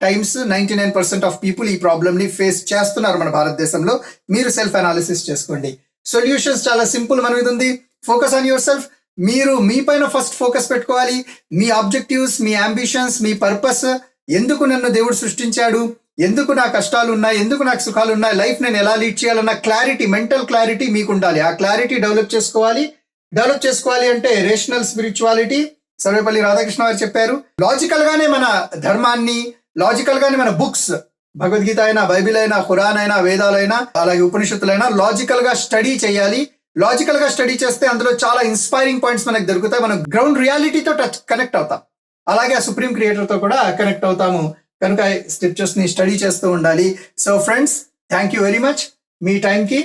times 99% of people ఈ ప్రాబ్లమ్ ని ఫేస్ చేస్తున్నారు మన భారతదేశంలో. మీరు సెల్ఫ్ అనాలిసిస్ చేసుకోండి. సొల్యూషన్స్ చాలా సింపుల్ మన మీద ఉంది. Focus on your self. మీరు మీ పైన ఫస్ట్ ఫోకస్ పెట్టుకోవాలి. మీ ఆబ్జెక్టివ్స్, మీ అంబిషన్స్, మీ పర్పస్, ఎందుకు నన్ను దేవుడు సృష్టించాడు, ఎందుకు నా కష్టాలు ఉన్నాయి, ఎందుకు నాకు సుఖాలు ఉన్నాయి, లైఫ్ నేను ఎలా లీడ్ చేయాలన్న క్లారిటీ, మెంటల్ క్లారిటీ మీకు ఉండాలి. ఆ క్లారిటీ డెవలప్ చేసుకోవాలి అంటే రేషనల్ స్పిరిచువాలిటీ, సర్వేపల్లి రాధాకృష్ణ గారు చెప్పారు. లాజికల్ గానే మన ధర్మాన్ని, లాజికల్ గానే మన బుక్స్, భగవద్గీత అయినా, బైబిల్ అయినా, ఖురాన్ అయినా, వేదాలైనా, అలాగే ఉపనిషత్తులైనా లాజికల్ గా స్టడీ చేయాలి. లాజికల్ గా స్టడీ చేస్తే అందులో చాలా ఇన్స్పైరింగ్ పాయింట్స్ మనకు దొరుకుతాయి. మనం గ్రౌండ్ రియాలిటీతో కనెక్ట్ అవుతాం. అలాగే ఆ సుప్రీం క్రియేటర్ తో కూడా కనెక్ట్ అవుతాము. కనుక స్క్రిప్చర్స్ ని స్టడీ చేస్తూ ఉండాలి. So friends, thank you very much me time కి.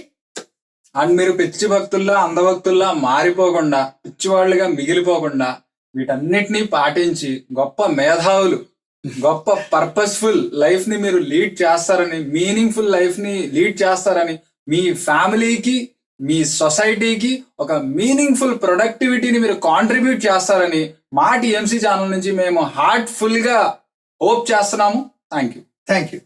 అండ్ మీరు పిచ్చి భక్తుల్లా, అంధభక్తుల్లా మారిపోకుండా, పిచ్చివాళ్లుగా మిగిలిపోకుండా, వీటన్నిటినీ పాటించి గొప్ప మేధావులు, గొప్ప పర్పస్ఫుల్ లైఫ్ ని మీరు లీడ్ చేస్తారని, మీనింగ్ఫుల్ లైఫ్ ని లీడ్ చేస్తారని, మీ ఫ్యామిలీకి, మీ సొసైటీకి ఒక మీనింగ్ఫుల్ ప్రొడక్టివిటీని మీరు కాంట్రిబ్యూట్ చేస్తారని మా టిఎంసీ ఛానల్ నుంచి మేము హార్ట్ఫుల్ గా హోప్ చేస్తున్నాము. Thank you.